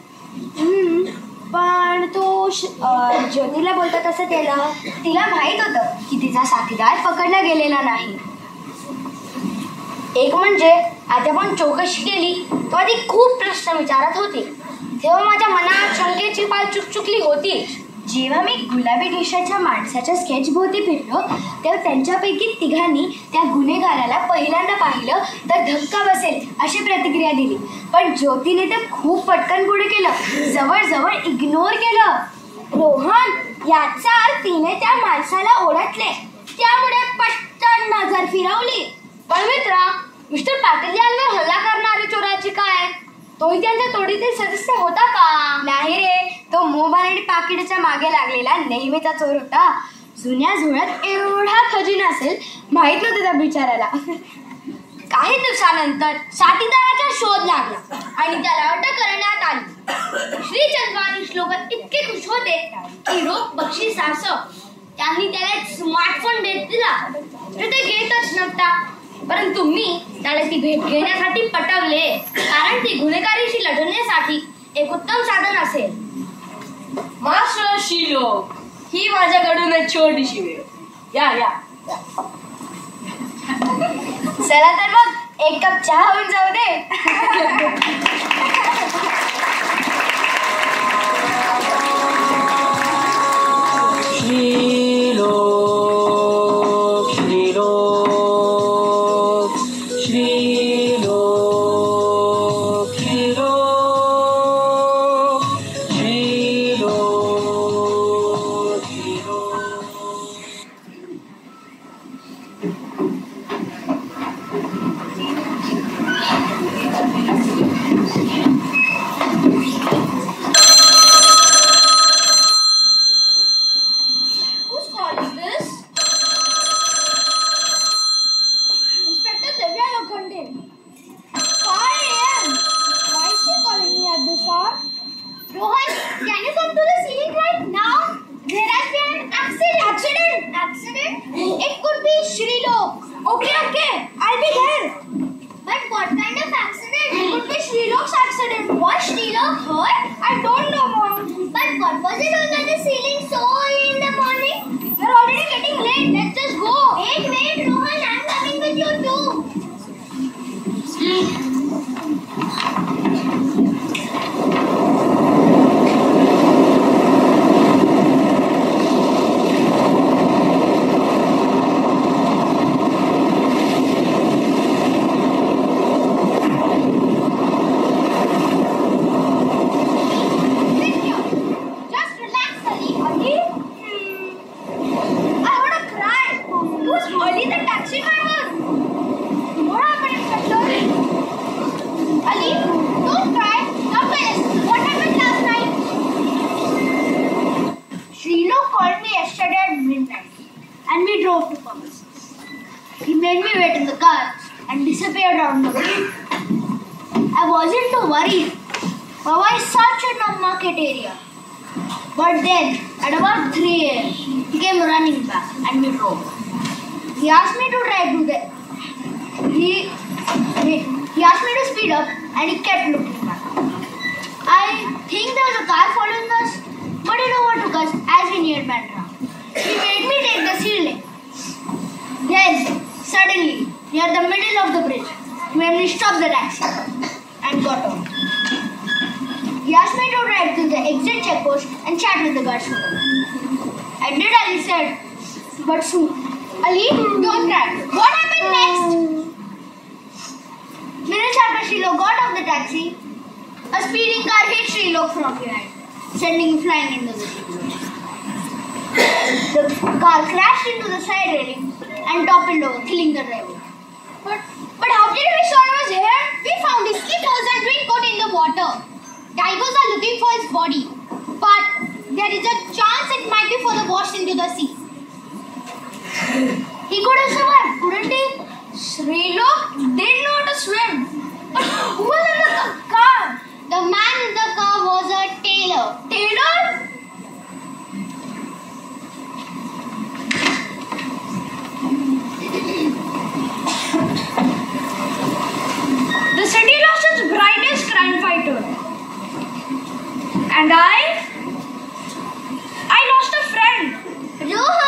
पण तो ज्योतीला बोलतो तसं केलं. तिला माहित होतं की तिचा साथीदार पकडला गेलेला नाही. एक म्हणजे आता आपण चौकशी केली तेव्हा ती खूप प्रश्न विचारत होती. तेव्हा माझ्या मनात शंकेची पाल चुकचुकली होती. जेव्हा मी गुलाबी टिशर्टच्या माणसाच्या स्केच भोवती फिरलो तेव्हा त्यांच्यापैकी तिघांनी त्या गुन्हेगाराला पहिल्यांदा पाहिलं तर धक्का बसेल अशी प्रतिक्रिया दिली. पण ज्योतीने ते खूप पटकन पुढे केलं, जवळजवळ इग्नोर केलं. रोहन, याचा अर्थ तिने त्या माणसाला ओळखले, त्यामुळे पटकन नजर फिरवली. पण मित्रा, मिस्टर पाटील यांवर हल्ला करणारी चोराची काय? तोही त्यांच्या तोडीतील सदस्य होता का? नाही रे, तो मोबाईल आणि पाकिटाच्या मागे लागलेला नेहमीचा चोर होता. जुन्या जुळत एवढा खजिना असेल माहित नव्हतं त्या बिचाराला. काही दिवसानंतर साथीदाराचा शोध लागला आणि त्याला अटक करण्यात आली. श्री चंद्रानी श्लोकत इतके खुश होते की रोख बक्षिसासह त्यांनी त्याला एक स्मार्टफोन भेट दिला. ते घेतच नव्हता, परंतु मी त्याला ती भेट घेण्यासाठी पटवले, कारण ती गुन्हेगारीशी लढण्यासाठी एक उत्तम साधन असेल. मास्टर शिलोक, ही माझ्याकडून एक छोटीशी वेळ. या या. चला तर मग एक कप चहा होऊन जाऊ दे. drove to purpose. He made me wait in the car and disappeared around the way. I wasn't too worried. Pava is such a market area. But then, at about 3 a.m., he came running back and we drove. He asked me to drive to the... He asked me to speed up and he kept looking back. I think there was a car following us, but it overtook us as we neared Bandra. He made me take the ceiling. Then, suddenly, near the middle of the bridge, he made me stop the taxi and got on. He asked me to drive to the exit checkpost and chat with the guards for a while. I did as he said, but soon. Ali, don't cry. What happened next? Minutes after Srilok got off the taxi, a speeding car hit Srilok from behind, sending him flying into the city. The car crashed into the side railing and toppled over, killing the driver. But how did we saw him was here? We found his clothes and raincoat in the water. Divers are looking for his body, but there is a chance it might be further washed into the sea. He could have survived, couldn't he? Srilok didn't know how to swim. But who was in the car? The man in the car was a tailor. Taylor? The city lost its brightest crime fighter. And I lost a friend. Rohan!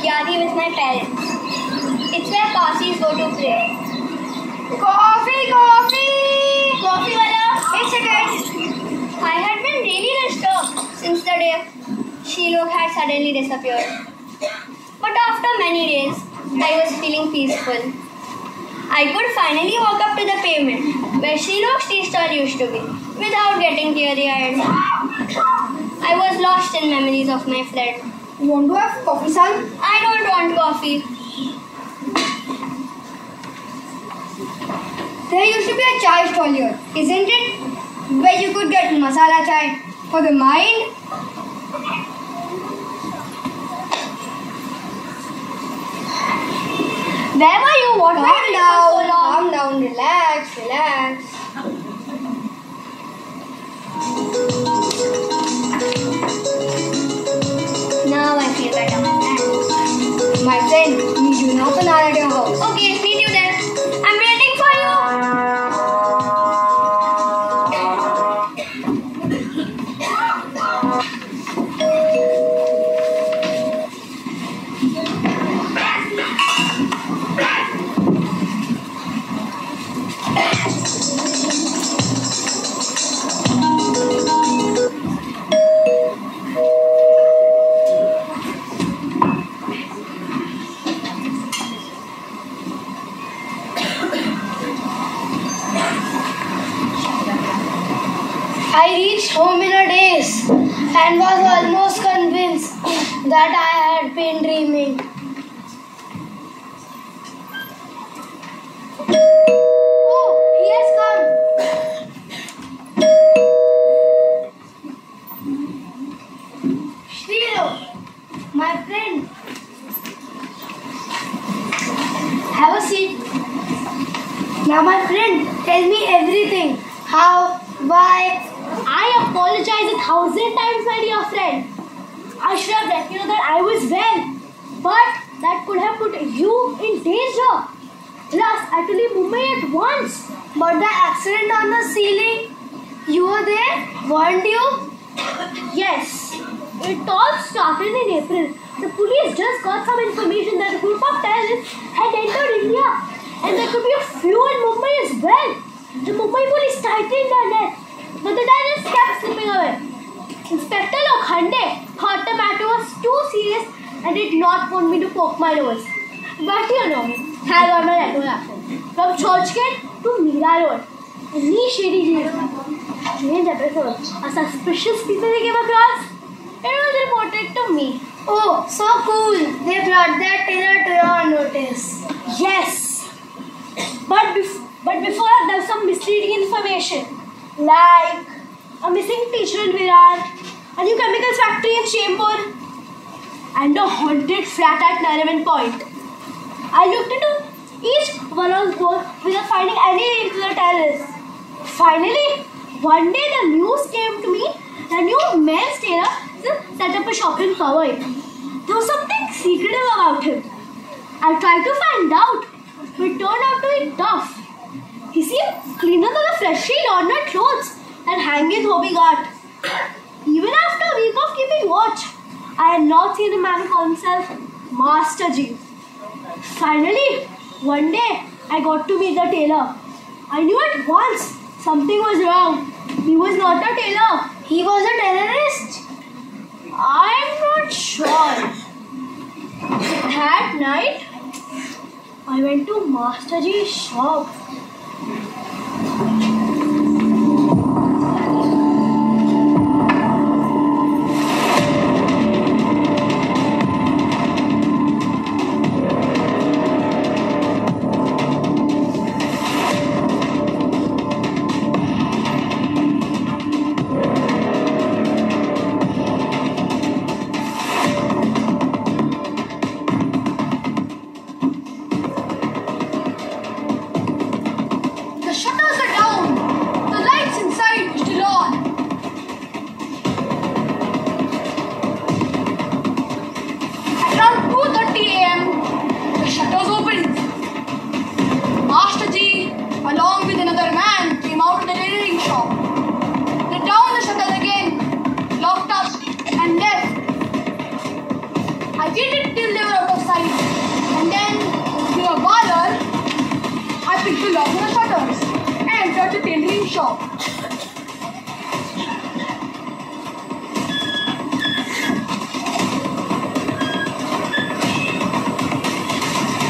Kyari with my parents. It's where Kasis go to pray. Coffee! Coffee wala, एक second. I had been really disturbed since the day Shilok had suddenly disappeared. But after many days, I was feeling peaceful. I could finally walk up to the pavement where Shilok's tea stall used to be without getting teary-eyed. I was lost in memories of my friend. You want to have coffee, son? I don't want coffee. There used to be a chai stall here, isn't it? Where you could get masala chai for the mind. Where were you? What were you doing for so long? Calm down, relax. Now I feel better. My friend, meet you now at your house. Okay, meet you there. I'm waiting for you. I reached home in a daze and was almost convinced that I had been dreaming. Oh, he has come. Shrilo, my friend. Have a seat. Now, my friend, tell me everything. How? Why? I apologize 1,000 times, my dear friend. I should have let you know that I was well, but that could have put you in danger. Plus, I had to leave Mumbai at once. But the accident on the ceiling, you were there, weren't you? Yes. It all started in April. The police just got some information that a group of terrorists had entered India, and there could be a few in Mumbai as well. The Mumbai police tightened their net, but the terrorists kept slipping away. Inspector Lokhande thought the matter was too serious and did not want me to poke my nose. But you know, I got my letter happened. From Churchgate to Mira Road. Any shady strange episode. A suspicious people they came across. It was reported to me. Oh, so cool. They brought that terror to your notice. Yes. But before that, there's some misleading information. Like a missing teacher in Virar, a new chemicals factory in Chembur, and a haunted flat at Nariman Point. I looked into each one of those without finding any link to the terrorists. Finally, one day the news came to me that a new men's tailor set up a shop in Powai. There was something secretive about him. I tried to find out, but it turned out to be tough. He seemed cleaner than the freshly laundered clothes and hanging Hobby got. Even after a week of keeping watch, I had not seen a man call himself Master G. Finally, one day, I got to meet the tailor. I knew at once something was wrong. He was not a tailor. He was a terrorist. I'm not sure. That night, I went to Master G's shop. The shutters are down. The lights inside are still on. At around 2:30 a.m., the shutters opened. Master G, along with another man, came out of the tailoring shop. They down the shutters again, locked up, and left. I waited till they were out of locked the shutters and entered the tailoring shop.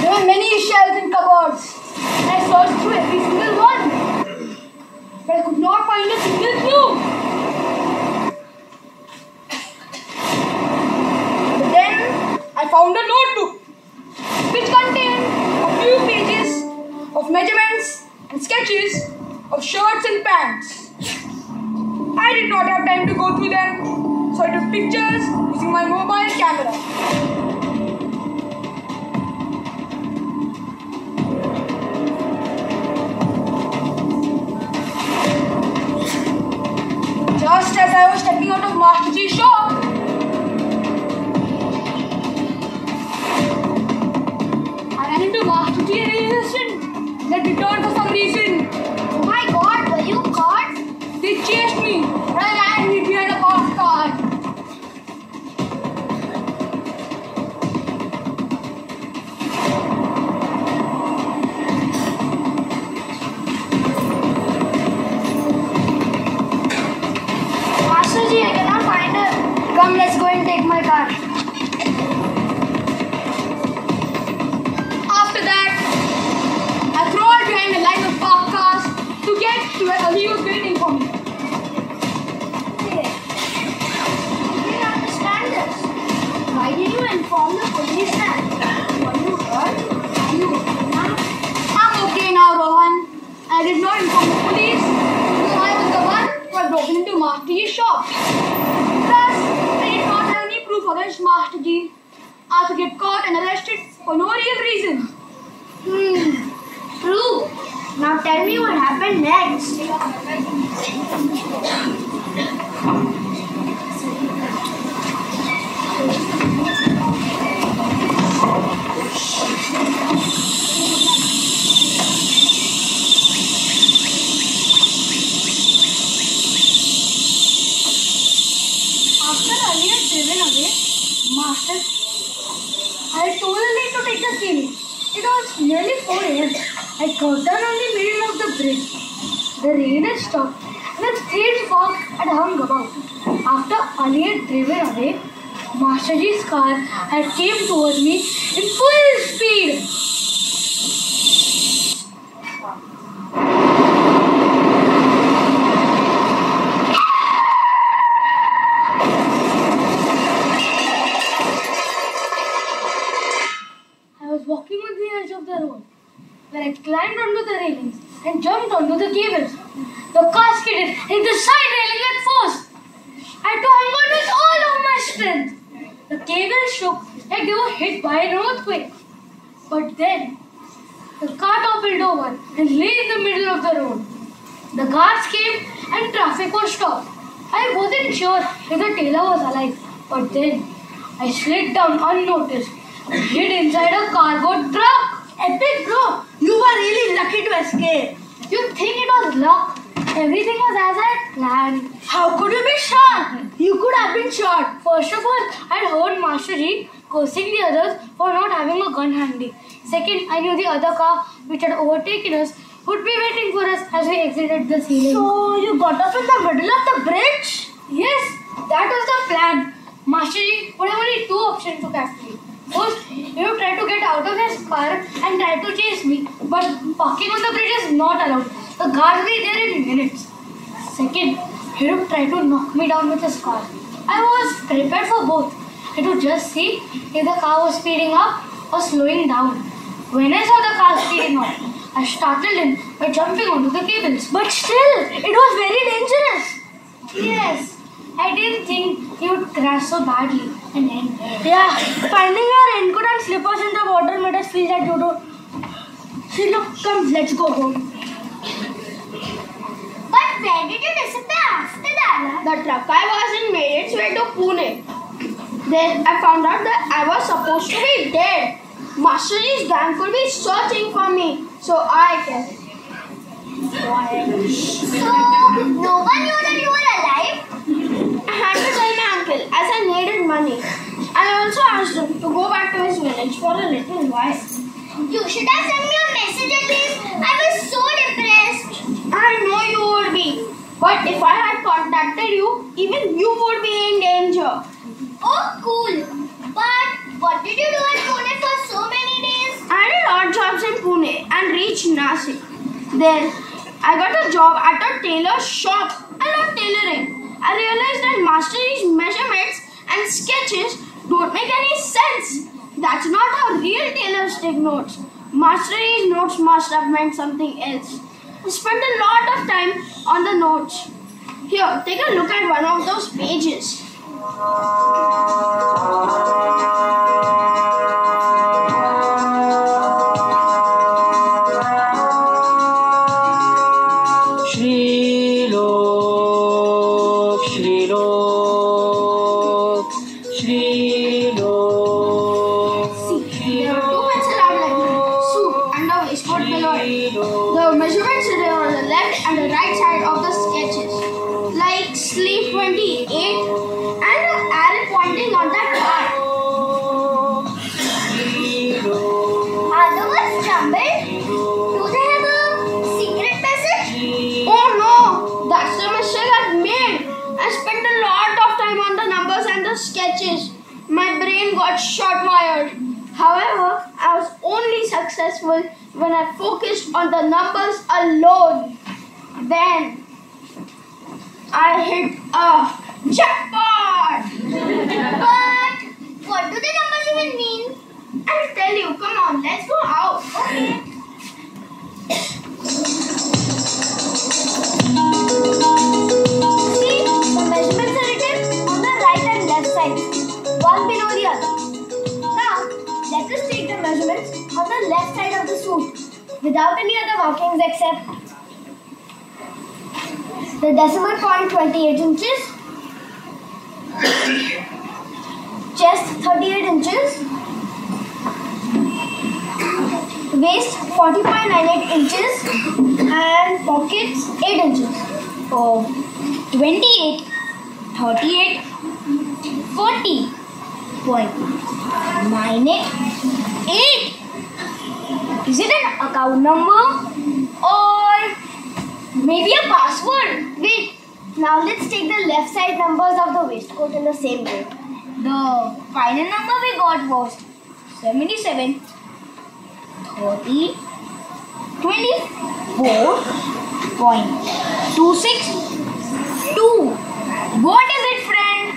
There were many shelves and cupboards, and I searched through every single one, but I could not find a single clue. But then I found a notebook which contained a few pages of measurements and sketches of shirts and pants. I did not have time to go through them, so I took pictures using my mobile camera. Just as I was stepping out of Master G's shop, I ran into Master G and his assistant. They returned for some reason. Oh my god, were you caught? They chased me and I ran behind a parked car. Master Ji, I cannot find her. Come, let's go and take my car. After that, I crawled behind a line of parked cars to get to where Ali was waiting for me. Hey, I didn't understand this. Why did you inform the police then? What you heard? Are you okay now? I'm okay now, Rohan. I did not inform the police because I was the one who had broken into Master G's shop. Plus, I did not have any proof against Master G. I had to get caught and arrested for no real reason. True. Now tell me what happened next. After Ali had driven away, Master, I told Ali to take the steering. It was nearly 4 a.m. I got down on the middle of the bridge. The rain had stopped and the strange fog had hung about. After Ali had driven away, Master G's car had came towards me in full speed. I was walking on the edge of the road when I climbed onto the railings and jumped onto the cables. The car skidded in the side railing with force. I had to hang on with all of my strength. The cables shook like they were hit by an earthquake. But then, the car toppled over and lay in the middle of the road. The guards came and traffic was stopped. I wasn't sure if the tailor was alive, but then I slid down unnoticed and hid inside a cargo truck. Epic, bro. You were really lucky to escape. You think it was luck? Everything was as I had planned. How could you be shot? You could have been shot. First of all, I had heard Master G cursing the others for not having a gun handy. Second, I knew the other car which had overtaken us would be waiting for us as we exited the ceiling. So you got off in the middle of the bridge? Yes, that was the plan. Master G would have only 2 options to catch me. First, he would try to get out of his car and try to chase me, but parking on the bridge is not allowed. The guards will be there in minutes. Second, he would try to knock me down with his car. I was prepared for both. I had to just see if the car was speeding up or slowing down. When I saw the car speeding up, I startled him by jumping onto the cables. But still, it was very dangerous. Yes, I didn't think he would crash so badly and end there. Yeah, finding your raincoat and slippers in the water made us feel that you don't. See, look, come, let's go home. But where did you disappear after that? The truck I was in made its way to Pune. Then I found out that I was supposed to be dead. Master G's gang could be searching for me, so I kept quiet. So, no one knew that you were alive? I had to tell my uncle as I needed money. And I also asked him to go back to his village for a little while. You should have sent me a message at least. I was so depressed. I know you would be. But if I had contacted you, even you would be in danger. Oh, cool. But what did you do at Pune for so many days? I did odd jobs in Pune and reached Nasik. Then I got a job at a tailor shop and learned tailoring. I realized that Mastery's measurements and sketches don't make any sense. That's not how real tailors take notes. Mastery's notes must have meant something else. I spent a lot of time on the notes. Here, take a look at one of those pages. Shrilok, Shrilok, Shrilok. See, there are two pencil outlines, suit and a waistcoat below it. The measurements are there on the left and the right side of the sketches, like sleeve 28 and an arrow pointing on that part. Are the words jumbled? Do they have a secret message? Oh no, that's the mistake I've made. I spent a lot of time on the numbers and the sketches. My brain got short-wired. However, I was only successful when I focused on the numbers alone. Then I hit a jackpot! But what do the numbers even mean? I'll tell you, come on, let's go out. Okay. See, the measurements are written on the right and left side, one below the other. Now, let us take the measurements on the left side of the suit, without any other markings except the decimal point 28 inches, chest 38 inches, waist 40.98 inches, and pockets 8 inches. Oh, 28, 38, 40.98, 8. Is it an account number or maybe a password? Wait, now let's take the left side numbers of the waistcoat in the same way. The final number we got was 77, 30, 24.262. What is it, friend?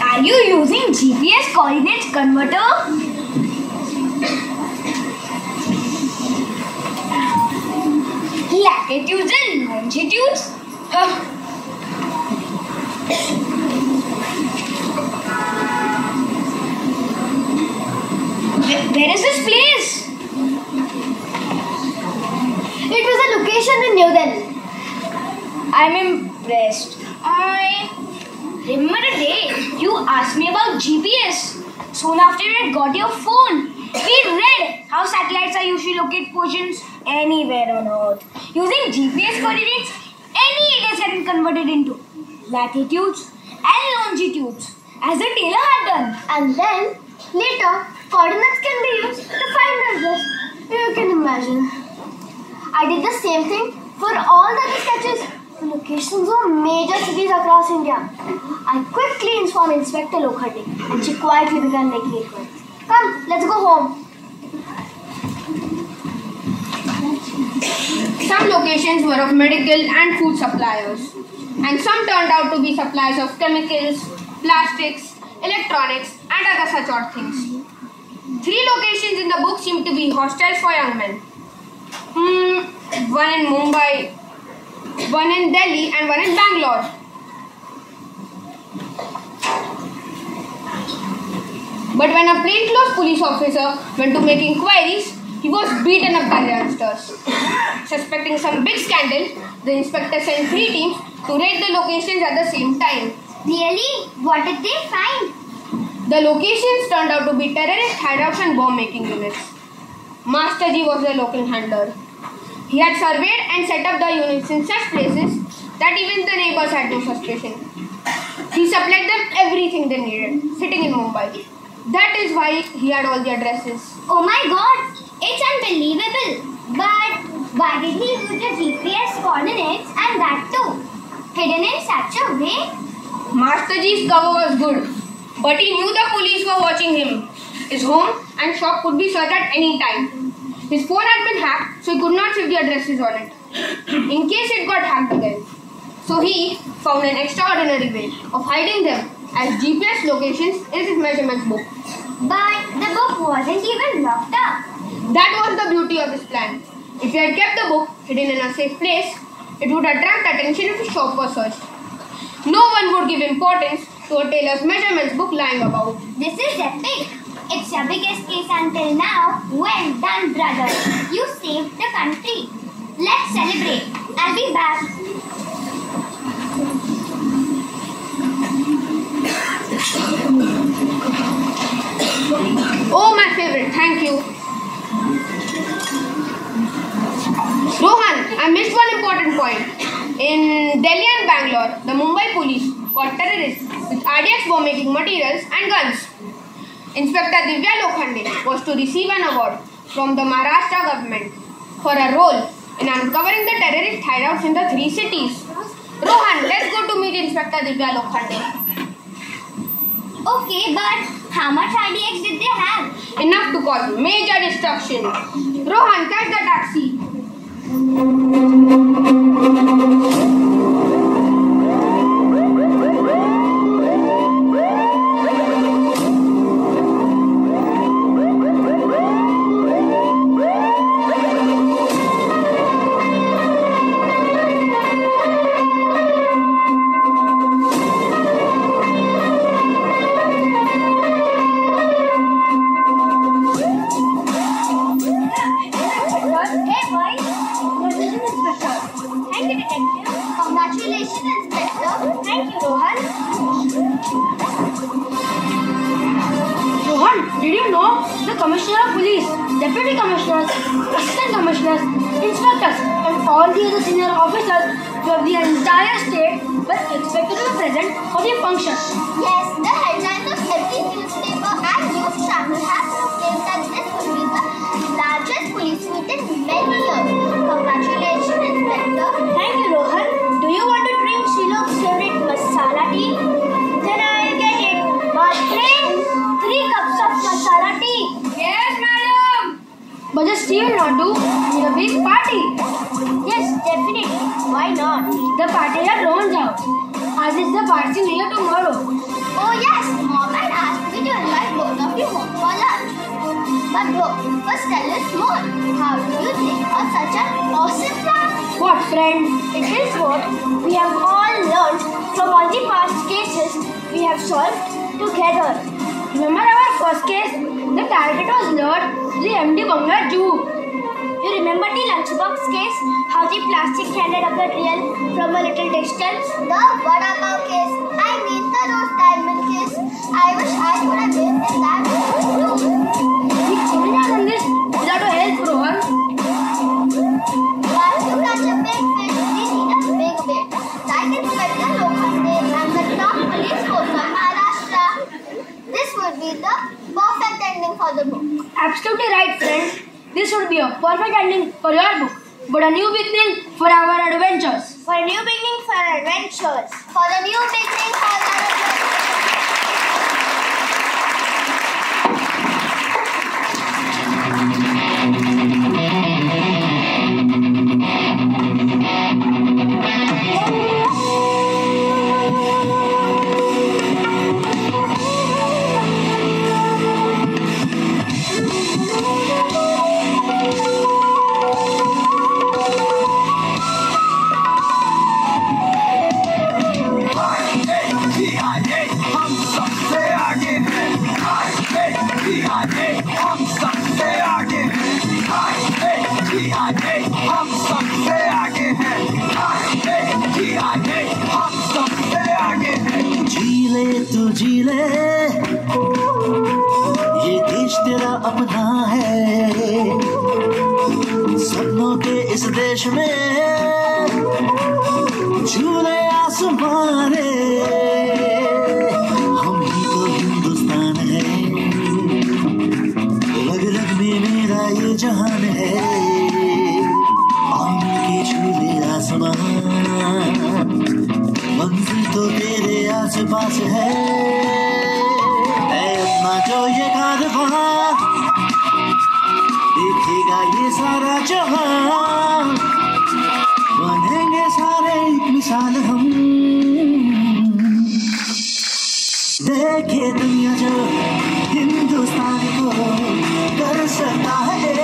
Are you using GPS coordinates converter? Latitudes and longitudes? Where is this place? It was a location in New Delhi. I'm impressed. I remember the day you asked me about GPS. Soon after you had got your phone, we read how satellites are usually locate positions anywhere on Earth. Using GPS coordinates, any area can be converted into latitudes and longitudes, as the tailor had done. And then, later, coordinates can be used to find address. You can imagine. I did the same thing for all the other sketches. The locations were major cities across India. I quickly informed Inspector Lokhande and she quietly began making it work. Come, let's go home. Some locations were of medical and food suppliers, and some turned out to be suppliers of chemicals, plastics, electronics, and other such odd things. 3 locations in the book seem to be hostels for young men. One in Mumbai, one in Delhi, and one in Bangalore. But when a plainclothes police officer went to make inquiries, he was beaten up by the youngsters. Suspecting some big scandal, the inspector sent 3 teams to raid the locations at the same time. Really? What did they find? The locations turned out to be terrorist hideouts and bomb-making units. Masterji was the local handler. He had surveyed and set up the units in such places that even the neighbors had no suspicion. He supplied them everything they needed, sitting in Mumbai. That is why he had all the addresses. Oh my god, it's unbelievable. But why did he use the GPS coordinates and that too? Hidden in such a way? Masterji's cover was good, but he knew the police were watching him. His home and shop could be searched at any time. His phone had been hacked, so he could not save the addresses on it, in case it got hacked again. So he found an extraordinary way of hiding them as GPS locations in his measurements book. But the book wasn't even locked up. That was the beauty of his plan. If he had kept the book hidden in a safe place, it would attract attention if his shop was searched. No one would give importance to a tailor's measurements book lying about. This is epic. It's your biggest case until now. Well done, brother. You saved the country. Let's celebrate. I'll be back. Oh, my favorite. Thank you. Rohan, I missed one important point. In Delhi and Bangalore, the Mumbai police caught terrorists with RDX bomb-making materials and guns. Inspector Divya Lokhande was to receive an award from the Maharashtra government for her role in uncovering the terrorist hideouts in the 3 cities. Rohan, let's go to meet Inspector Divya Lokhande. Okay, but how much RDX did they have? Enough to cause major destruction. Rohan, catch the taxi. Congratulations, Inspector. Thank you, Rohan. Rohan, did you know the Commissioner of Police, Deputy Commissioners, Assistant Commissioners, Inspectors and all the other senior officers of the entire state were expected to be present for the function? Yes, the headlines of every newspaper and news channel have proclaimed that this will be the largest police meet in many years. Congratulations, Inspector. Thank you, Rohan. Do you want to drink Shilok's favorite masala tea? Then I'll get it. But drink 3 cups of masala tea. Yes, madam. But just still not do in a big party. Yes, definitely. Why not? The party at Rohan's house. As is the party here tomorrow. Oh yes, Mom had asked me to invite both of you home for lunch. But bro, first tell us more. How did you think of such an awesome plan? What, friend? It is what we have all learned from all the past cases we have solved together. Remember our first case? The target was Lord the MD Bangla Jew. You remember the lunchbox case? How the plastic handed up the real from a little distance? The Vada Pav case. I mean the Rose Diamond case. I wish I could have been in that too. We couldn't have done this without a help, Rohan. While to catch a big fish, we need a big bait. Like Inspector Lokhande and the top police force of Maharashtra. This would be the perfect ending for the book. Absolutely right, friend. This would be a perfect ending for your book, but a new beginning for our adventures. For a new beginning for our adventures. For the new beginning for our adventures. जी ले ये देश तेरा अपना है सपनों के इस देश में झूले आसमां रे पास है अपना जो ये कारवां देखेगा ये सारा जहां बनेंगे सारे एक मिसाल हम देखे दुनिया जो हिंदुस्तान को कर सकता है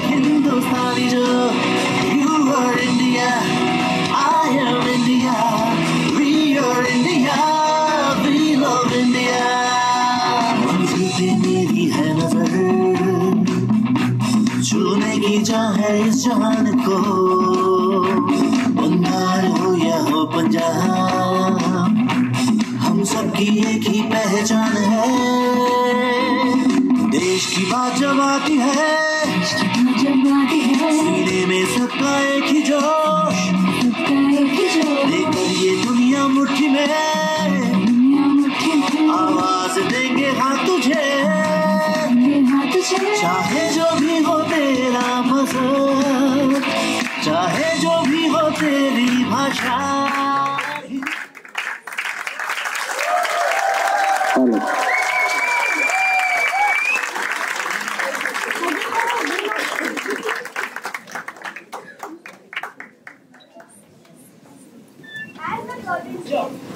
हिंदुस्तानी जो You are India, I am India, we are India, we love India. मंजिल पे मेरी है नजर छूने की चाहे इस जहान को बंगाल हो या हो पंजाब हम सबकी एक ही पहचान है देश की बात जब आती है सीने में सबका एक ही जोश लेकर ये दुनिया मुट्ठी में आवाज देंगे हाँ तुझे चाहे जो भी हो तेरा मज़हब चाहे जो भी हो तेरी भाषा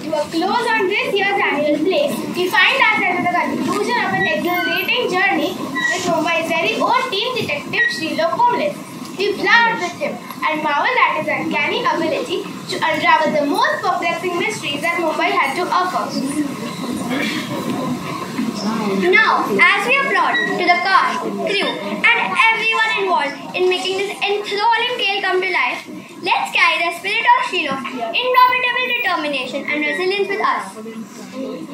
To a close on this year's annual play, we find ourselves at the conclusion of an exhilarating journey with Mumbai's very own team detective Srilok Homeless. We flowered with him and marveled at his uncanny ability to unravel the most perplexing mysteries that Mumbai had to offer. Now, as we applaud to the cast, crew, and everyone involved in making this enthralling tale come to life, let's carry the spirit of Srilok's indomitable determination and resilience with us.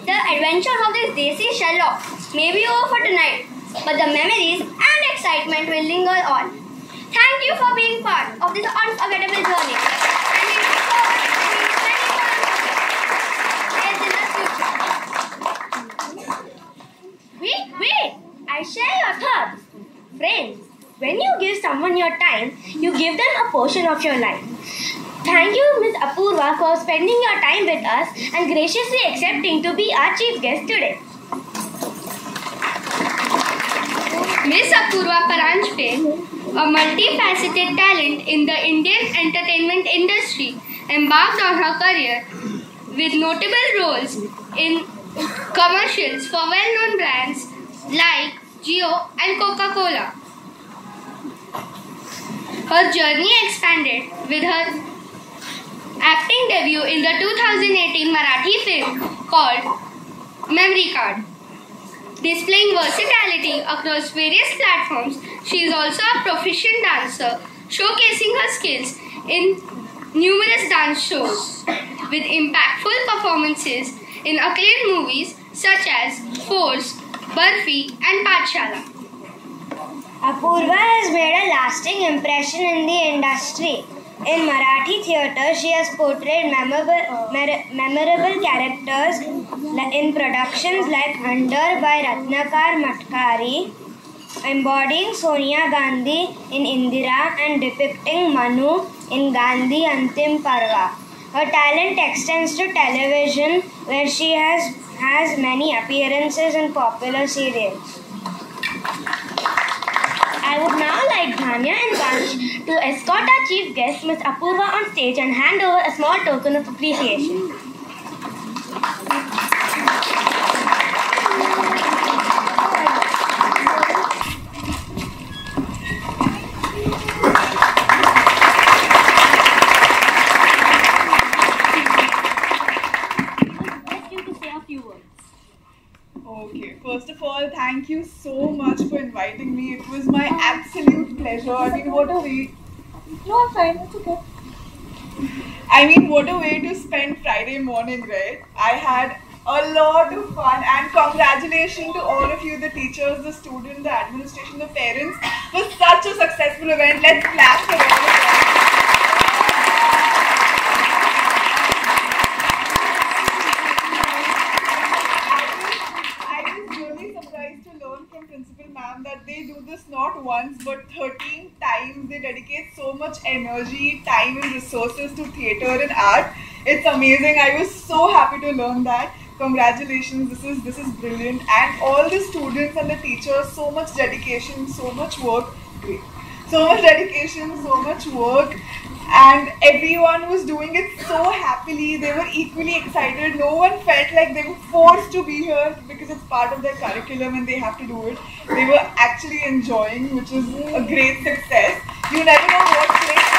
The adventures of this Desi Sherlock may be over for tonight, but the memories and excitement will linger on. Thank you for being part of this unforgettable journey. And we look forward to seeing many more days in the future. Wait! I share your thoughts. Friends, when you give someone your time, you give them a portion of your life. Thank you, Ms. Apurva, for spending your time with us and graciously accepting to be our chief guest today. Ms. Apurva Paranjpe, a multifaceted talent in the Indian entertainment industry, embarked on her career with notable roles in commercials for well-known brands like Jio and Coca-Cola. Her journey expanded with her acting debut in the 2018 Marathi film called Memory Card. Displaying versatility across various platforms, she is also a proficient dancer, showcasing her skills in numerous dance shows with impactful performances in acclaimed movies such as Force, Barfi and Pathshala. Apurva has made a lasting impression in the industry. In Marathi theatre, she has portrayed memorable characters in productions like Handar by Ratnakar Matkari, embodying Sonia Gandhi in Indira and depicting Manu in Gandhi Antim Parva. Her talent extends to television, where she has many appearances in popular serials. I would now like Dhanya and Vansh to escort our chief guest, Ms. Apurva, on stage and hand over a small token of appreciation. Okay, first of all, thank you so much for inviting me. It was my absolute pleasure. I mean, what a way. No, I'm fine, it's okay. I mean, what a way to spend Friday morning, right? I had a lot of fun, and congratulations to all of you, the teachers, the students, the administration, the parents, for such a successful event. Let's clap for all of them. Principal ma'am that they do this not once but 13 times. They dedicate so much energy, time and resources to theatre and art. It's amazing. I was so happy to learn that. Congratulations, this is brilliant. And all the students and the teachers, so much dedication, so much work. Great. So much dedication, so much work. And everyone was doing it so happily. They were equally excited. No one felt like they were forced to be here because it's part of their curriculum and they have to do it. They were actually enjoying, which is a great success. You never know what place.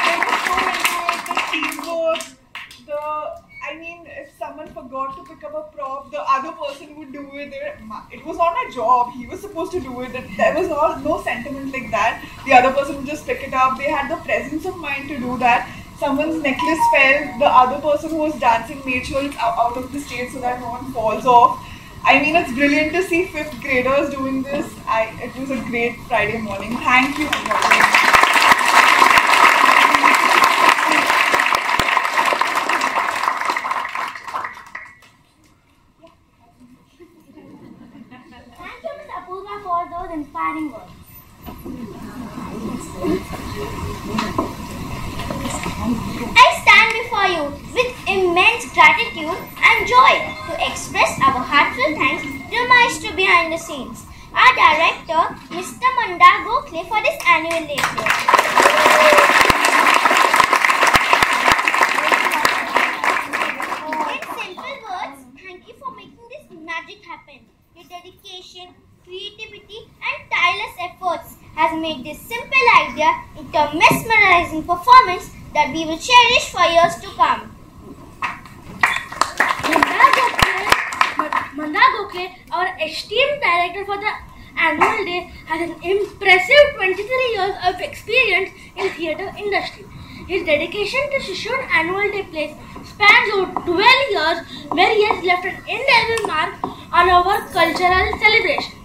They were so into it, the teamwork, if someone forgot to pick up a prop, the other person would do it. It was not my job. He was supposed to do it. There was no sentiment like that. The other person would just pick it up. They had the presence of mind to do that. Someone's necklace fell. The other person who was dancing made sure it's out of the stage so that no one falls off. I mean, it's brilliant to see 5th graders doing this. It was a great Friday morning. Thank you. For those inspiring words. I stand before you with immense gratitude and joy to express our heartfelt thanks to the maestro behind the scenes, our director, Mr. Mandar Gokhale, for this annual day. In simple words, thank you for making this magic happen. Your dedication, creativity and tireless efforts has made this simple idea into a mesmerizing performance that we will cherish for years to come. Mandar Gokhale, our esteemed director for the annual day, has an impressive 23 years of experience in theatre industry. His dedication to Shishun annual day plays spans over 12 years, where he has left an indelible mark on our cultural celebrations.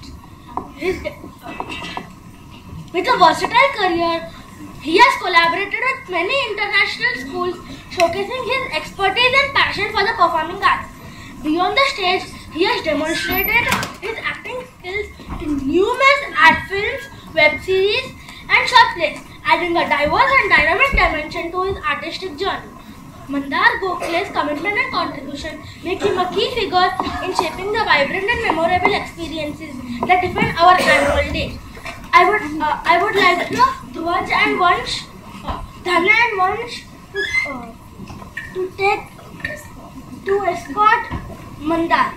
With a versatile career, he has collaborated with many international schools, showcasing his expertise and passion for the performing arts. Beyond the stage, he has demonstrated his acting skills in numerous art films, web series, and short plays, adding a diverse and dynamic dimension to his artistic journey. Mandar Gokhale's commitment and contribution make him a key figure in shaping the vibrant and memorable experiences that define our annual day. I would like to Dhwaj and Vansh, Dhanya and Vansh to escort Mandar.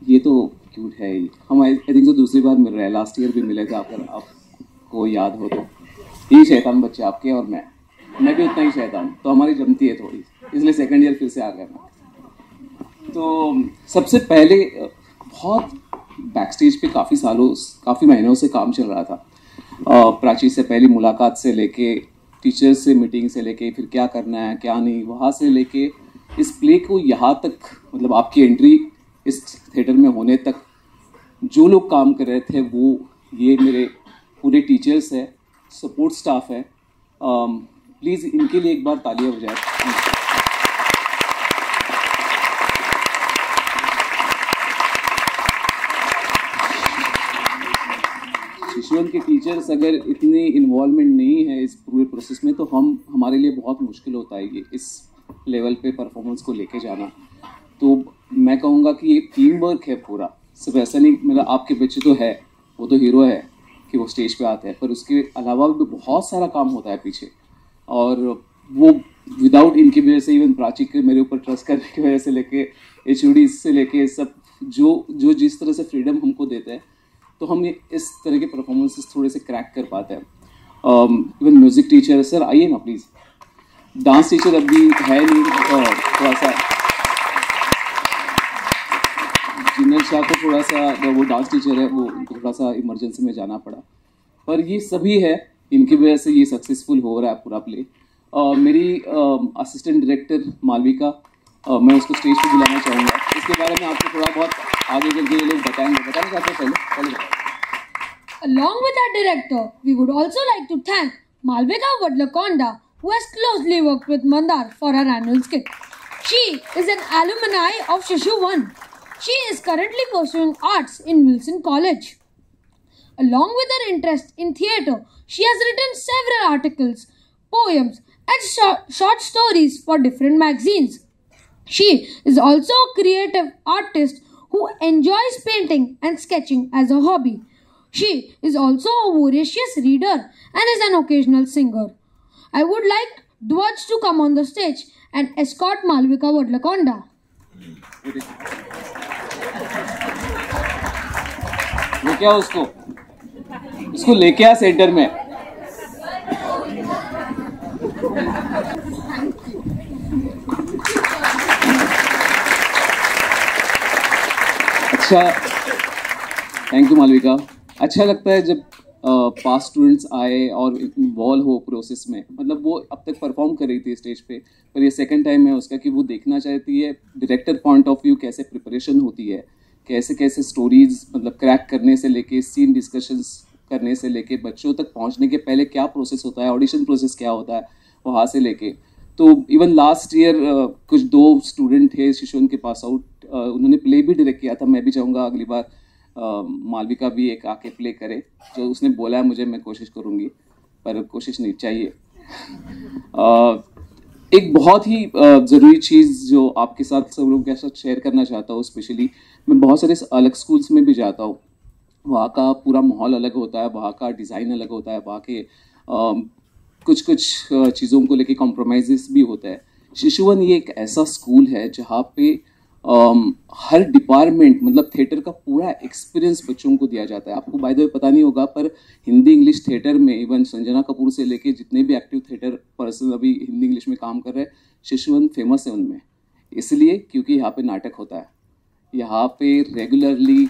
ये तो cute है ही। हम I think तो दूसरी बार मिल रहे हैं, last year भी मिले थे, अगर आपको याद हो तो। ये शैतान बच्चे आपके और मैं भी उतना ही शैतान, तो हमारी जमती है थोड़ी, इसलिए सेकंड ईयर फिर से आ गया मैं। तो सबसे पहले बहुत बैकस्टेज पे काफ़ी महीनों से काम चल रहा था। प्राची से पहली मुलाकात से लेके, टीचर्स से मीटिंग से लेके, फिर क्या करना है क्या नहीं, वहाँ से लेके इस प्ले को यहाँ तक, मतलब आपकी एंट्री इस थिएटर में होने तक जो लोग काम कर रहे थे, वो ये मेरे पूरे टीचर्स हैं, सपोर्ट स्टाफ है। प्लीज़ इनके लिए एक बार तालियां बजाएं। शिशुवन के टीचर्स अगर इतनी इन्वॉल्वमेंट नहीं है इस पूरे प्रोसेस में, तो हमारे लिए बहुत मुश्किल होता है ये इस लेवल पे परफॉर्मेंस को लेके जाना। तो मैं कहूँगा कि ये टीम वर्क है पूरा, सिर्फ ऐसा नहीं, मतलब आपके बच्चे तो है, वो तो हीरो है कि वो स्टेज पे आते हैं, पर उसके अलावा भी बहुत सारा काम होता है पीछे, और वो विदाउट इनकी वजह से, इवन प्राची के मेरे ऊपर ट्रस्ट करने की वजह से लेके HOD से लेके सब जो जिस तरह से फ्रीडम हमको देते हैं, तो हम इस तरह के परफॉर्मेंसेस थोड़े से क्रैक कर पाते हैं। इवन म्यूज़िक टीचर, सर आइए ना प्लीज़। डांस टीचर अभी है नहीं, थोड़ा सा जिनर शाह को थोड़ा सा, वो डांस टीचर है, वो थोड़ा सा इमरजेंसी में जाना पड़ा, पर ये सभी है, इनकी वजह से ये सक्सेसफुल हो रहा है पूरा प्ले। मेरी असिस्टेंट डायरेक्टर मालविका, मैं उसको स्टेज पे बुलाना चाहूँगा। इसके बारे में आपको थोड़ा बहुत आगे चल के ये लोग बताना चाहते हैं पहले। Along with our director, we would also like to thank Malvika Wadlakonda, who has closely worked with Mandar for our annual skit. She is an alumni of Shishu 1. She is currently pursuing arts in Wilson College. Along with her interest in theatre, she has written several articles, poems, and short stories for different magazines. She is also a creative artist who enjoys painting and sketching as a hobby. She is also a voracious reader and is an occasional singer. I would like Dwaj to come on the stage and escort Malvika Wadlakonda. लेके आओ उसको लेके आ centre में। अच्छा, thank you Malvika. अच्छा लगता है जब पास स्टूडेंट्स आए और इन्वॉल्व हो प्रोसेस में। मतलब वो अब तक परफॉर्म कर रही थी स्टेज पे, पर ये सेकंड टाइम है उसका कि वो देखना चाहती है डायरेक्टर पॉइंट ऑफ व्यू कैसे प्रिपरेशन होती है, कैसे कैसे स्टोरीज मतलब क्रैक करने से लेके सीन डिस्कशंस करने से लेके बच्चों तक पहुंचने के पहले क्या प्रोसेस होता है, ऑडिशन प्रोसेस क्या होता है, वहाँ से लेके। तो इवन लास्ट ईयर कुछ 2 स्टूडेंट थे शिशु के पास आउट, उन्होंने प्ले भी डायरेक्ट किया था। मैं भी चाहूँगा अगली बार मालविका भी एक आके प्ले करे, जो उसने बोला है मुझे, मैं कोशिश करूँगी, पर कोशिश नहीं चाहिए। एक बहुत ही ज़रूरी चीज़ जो आपके साथ सब लोगों के साथ शेयर करना चाहता हूँ, स्पेशली मैं बहुत सारे अलग स्कूल्स में भी जाता हूँ, वहाँ का पूरा माहौल अलग होता है, वहाँ का डिज़ाइन अलग होता है, वहाँ के कुछ चीज़ों को लेके कॉम्प्रोमाइज़ भी होता है। शिशु वन ये एक ऐसा स्कूल है जहाँ पे हर डिपार्टमेंट मतलब थिएटर का पूरा एक्सपीरियंस बच्चों को दिया जाता है। आपको बाय द वे पता नहीं होगा, पर हिंदी इंग्लिश थिएटर में इवन संजना कपूर से लेके जितने भी एक्टिव थिएटर पर्सन अभी हिंदी इंग्लिश में काम कर रहे हैं, शिशु वन फेमस है उनमें। इसलिए क्योंकि यहाँ पे नाटक होता है, यहाँ पे रेगुलरली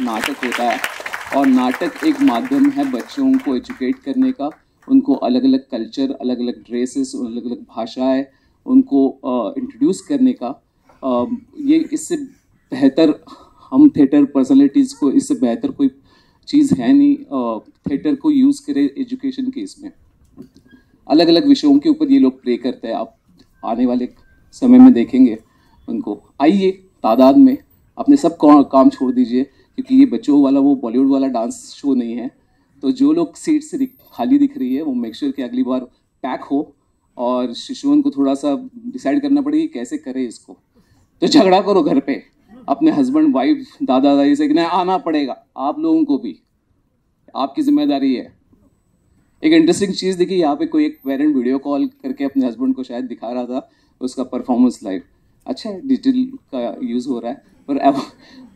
नाटक होता है, और नाटक एक माध्यम है बच्चों को एजुकेट करने का, उनको अलग अलग कल्चर, अलग अलग ड्रेसेस, अलग अलग भाषाएँ उनको इंट्रोड्यूस करने का। ये इससे बेहतर हम थिएटर पर्सनैलिटीज़ को, इससे बेहतर कोई चीज़ है नहीं थिएटर को यूज़ करे एजुकेशन के। इसमें अलग अलग विषयों के ऊपर ये लोग प्ले करते हैं, आप आने वाले समय में देखेंगे उनको। आइए तादाद में, अपने सब काम छोड़ दीजिए, क्योंकि ये बच्चों वाला वो बॉलीवुड वाला डांस शो नहीं है। तो जो लोग सीट खाली दिख रही है वो मेक श्योर कि अगली बार पैक हो, और शिशुवन को थोड़ा सा डिसाइड करना पड़ेगी कैसे करे इसको। तो झगड़ा करो घर पे अपने हस्बैंड वाइफ दादा दादी से कि नहीं, आना पड़ेगा आप लोगों को भी, आपकी जिम्मेदारी है। एक इंटरेस्टिंग चीज़ देखी, यहाँ पे कोई एक पेरेंट वीडियो कॉल करके अपने हस्बैंड को शायद दिखा रहा था उसका परफॉर्मेंस लाइव। अच्छा है, डिजिटल का यूज़ हो रहा है,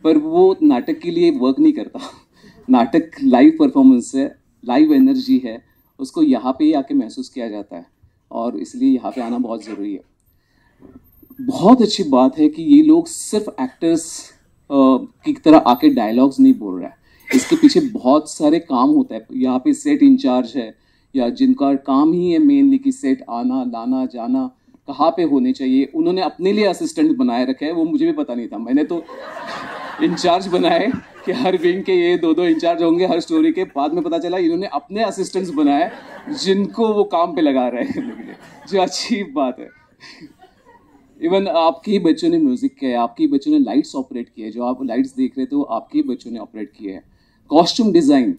पर वो नाटक के लिए वर्क नहीं करता। नाटक लाइव परफॉर्मेंस है, लाइव एनर्जी है, उसको यहाँ पे ही आके महसूस किया जाता है, और इसलिए यहाँ पे आना बहुत ज़रूरी है। बहुत अच्छी बात है कि ये लोग सिर्फ एक्टर्स की तरह आके डायलॉग्स नहीं बोल रहा है, इसके पीछे बहुत सारे काम होता है। यहाँ पे सेट इंचार्ज है, या जिनका काम ही है मेनली कि सेट आना लाना जाना कहाँ पे होने चाहिए, उन्होंने अपने लिए असिस्टेंट बनाए रखे हैं। वो मुझे भी पता नहीं था, मैंने तो इंचार्ज बनाए कि हर विंग के ये 2-2 इंचार्ज होंगे हर स्टोरी के। बाद में पता चला इन्होंने अपने असिस्टेंट्स बनाए जिनको वो काम पे लगा रहे हैं, जो अच्छी बात है। इवन आपके ही बच्चों ने म्यूजिक किया है, आपके ही बच्चों ने लाइट्स ऑपरेट किए, जो आप लाइट्स देख रहे थे वो आपके ही बच्चों ने ऑपरेट किए हैं। कॉस्ट्यूम डिज़ाइन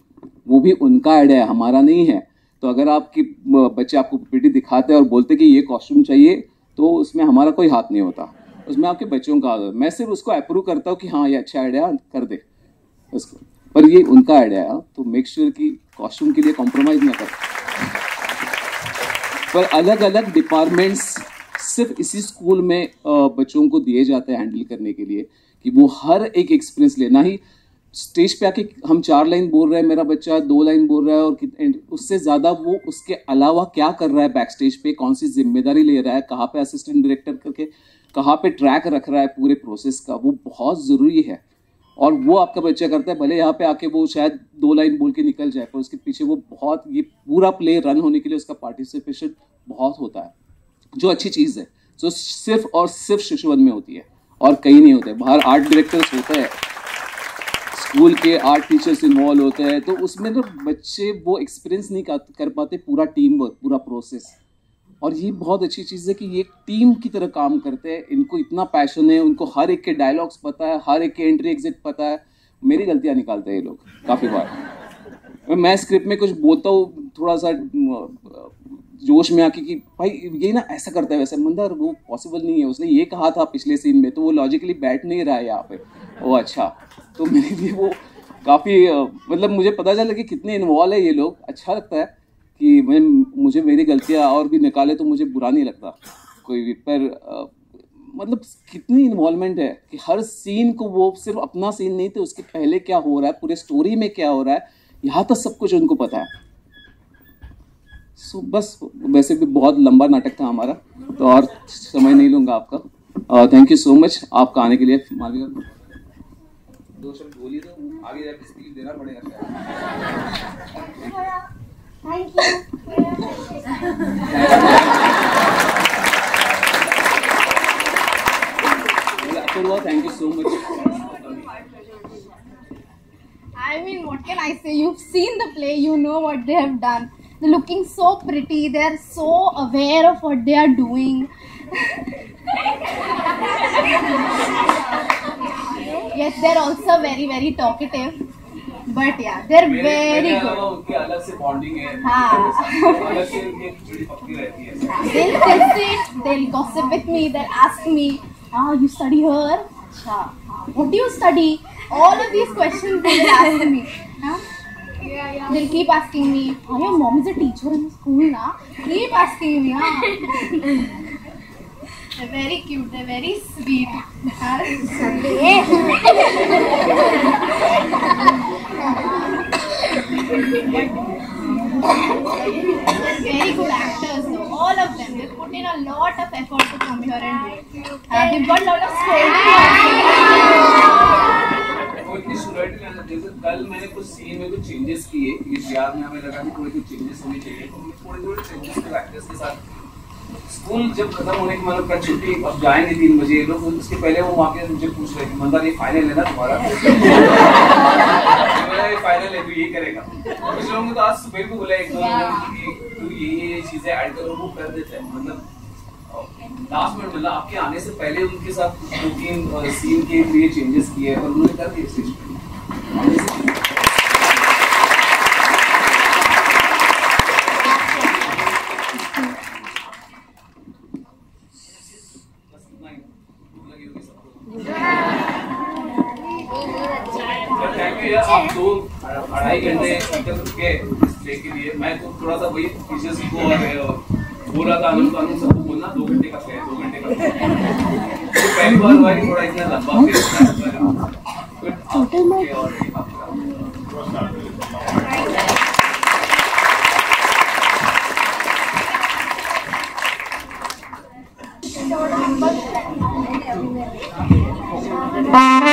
वो भी उनका आइडिया है, हमारा नहीं है। तो अगर आपके बच्चे आपको पीपीटी दिखाते हैं और बोलते कि ये कॉस्ट्यूम चाहिए, तो उसमें हमारा कोई हाथ नहीं होता, उसमें आपके बच्चों का। मैं सिर्फ उसको अप्रूव करता हूँ कि हाँ ये अच्छा आइडिया, कर दे उसको, पर ये उनका आइडिया है। तो मेक श्योर कि कॉस्ट्यूम के लिए कॉम्प्रोमाइज़ ना करें। पर अलग अलग डिपार्टमेंट्स सिर्फ इसी स्कूल में बच्चों को दिए जाते हैं हैंडल करने के लिए, कि वो हर एक एक्सपीरियंस ले। ना ही स्टेज पे आके हम 4 लाइन बोल रहे हैं, मेरा बच्चा 2 लाइन बोल रहा है, और उससे ज़्यादा वो उसके अलावा क्या कर रहा है बैक स्टेज पे, कौन सी जिम्मेदारी ले रहा है, कहाँ पे असिस्टेंट डायरेक्टर करके कहाँ पे ट्रैक रख रहा है पूरे प्रोसेस का, वो बहुत ज़रूरी है। और वो आपका बच्चा करता है, भले यहाँ पे आके वो शायद 2 लाइन बोल के निकल जाए, पर उसके पीछे वो बहुत, ये पूरा प्ले रन होने के लिए उसका पार्टिसिपेशन बहुत होता है, जो अच्छी चीज़ है, जो सिर्फ और सिर्फ शिशुवध में होती है और कहीं नहीं होता है। बाहर आर्ट डायरेक्टर्स होते हैं, स्कूल के आर्ट टीचर्स इन्वॉल्व होते हैं, तो उसमें ना बच्चे वो एक्सपीरियंस नहीं कर पाते पूरा टीम वर्क, पूरा प्रोसेस। और ये बहुत अच्छी चीज़ है कि ये टीम की तरह काम करते हैं, इनको इतना पैशन है, उनको हर एक के डायलॉग्स पता है, हर एक के एंट्री एग्जिट पता है। मेरी गलतियाँ निकालते हैं ये लोग काफ़ी बार। मैं स्क्रिप्ट में कुछ बोलता हूँ थोड़ा सा जोश में आके कि भाई ये ना ऐसा करता है वैसे, मंदार वो पॉसिबल नहीं है, उसने ये कहा था पिछले सीन में, तो वो लॉजिकली बैठ नहीं रहा है यहाँ पे। ओ अच्छा, तो मेरे लिए वो काफ़ी मतलब मुझे पता चला कि कितने इन्वॉल्व है ये लोग। अच्छा लगता है कि मुझे मेरी गलतियाँ और भी निकाले तो मुझे बुरा नहीं लगता कोई भी, पर मतलब कितनी इन्वॉल्वमेंट है कि हर सीन को वो सिर्फ अपना सीन नहीं थे, उसके पहले क्या हो रहा है, पूरे स्टोरी में क्या हो रहा है, यहाँ तक सब कुछ उनको पता है। सो बस वैसे भी बहुत लंबा नाटक था हमारा, तो और समय नहीं लूँगा आपका। थैंक यू सो मच आपका आने के लिए। मालविका दो शब्द बोलिए तो आगे जाकर स्पीच देना पड़ेगा। Thank you. Thank you so much. I mean, what can I say? You've seen the play, you know what they have done. They're looking so pretty, they're so aware of what they are doing. Yes, they're also very, very talkative. But yeah, they're very good. उनकी अलग से bonding है, अलग से उनकी जुड़ी पक्की रहती है। They'll sit, they'll gossip with me, they'll ask me, you study here? Acha, what do you study? All of these questions they will ask me. They'll keep asking me, your mom is a teacher in school, na? Keep asking me, They're very cute, they're very sweet. Very good actors though, all of them. They put in a lot of effort to come here and do it. They've got a lot of जैसे कल मैंने कुछ scene में कुछ changes किए, इस याद में हमें लगा कि थोड़े कुछ चेंजेस होने चाहिए, तो थोड़े चेंजेस के एक्टर्स के साथ स्कूल जब खत्म होने के मतलब कल छुट्टी अब जाएंगे 3 बजे लोग, उसके पहले वो वहाँ के मुझे पूछ रहे थे मंदार ये फाइनल है ना तुम्हारा? ये फाइनल है, तू ये करेगा। कुछ लोगों ने तो आज सुबह को बोला एक दो तू ये चीजें ऐड करो, वो कर देते हैं। मतलब लास्ट मिनट मतलब आपके आने से पहले उनके साथ 2-3 सीन के लिए चेंजेस किए और उन्होंने कर दिए स्टेज पे। थैंक यू यार, आप 2-2.5 घंटे रुके इस प्ले के लिए। मैं तो थोड़ा सा वही टीचर्स को और बोल रहा था आनंद सबको बोलना 2 घंटे का है, 2 घंटे का तो पहली बार हुआ कि थोड़ा इतना लंबा Bye.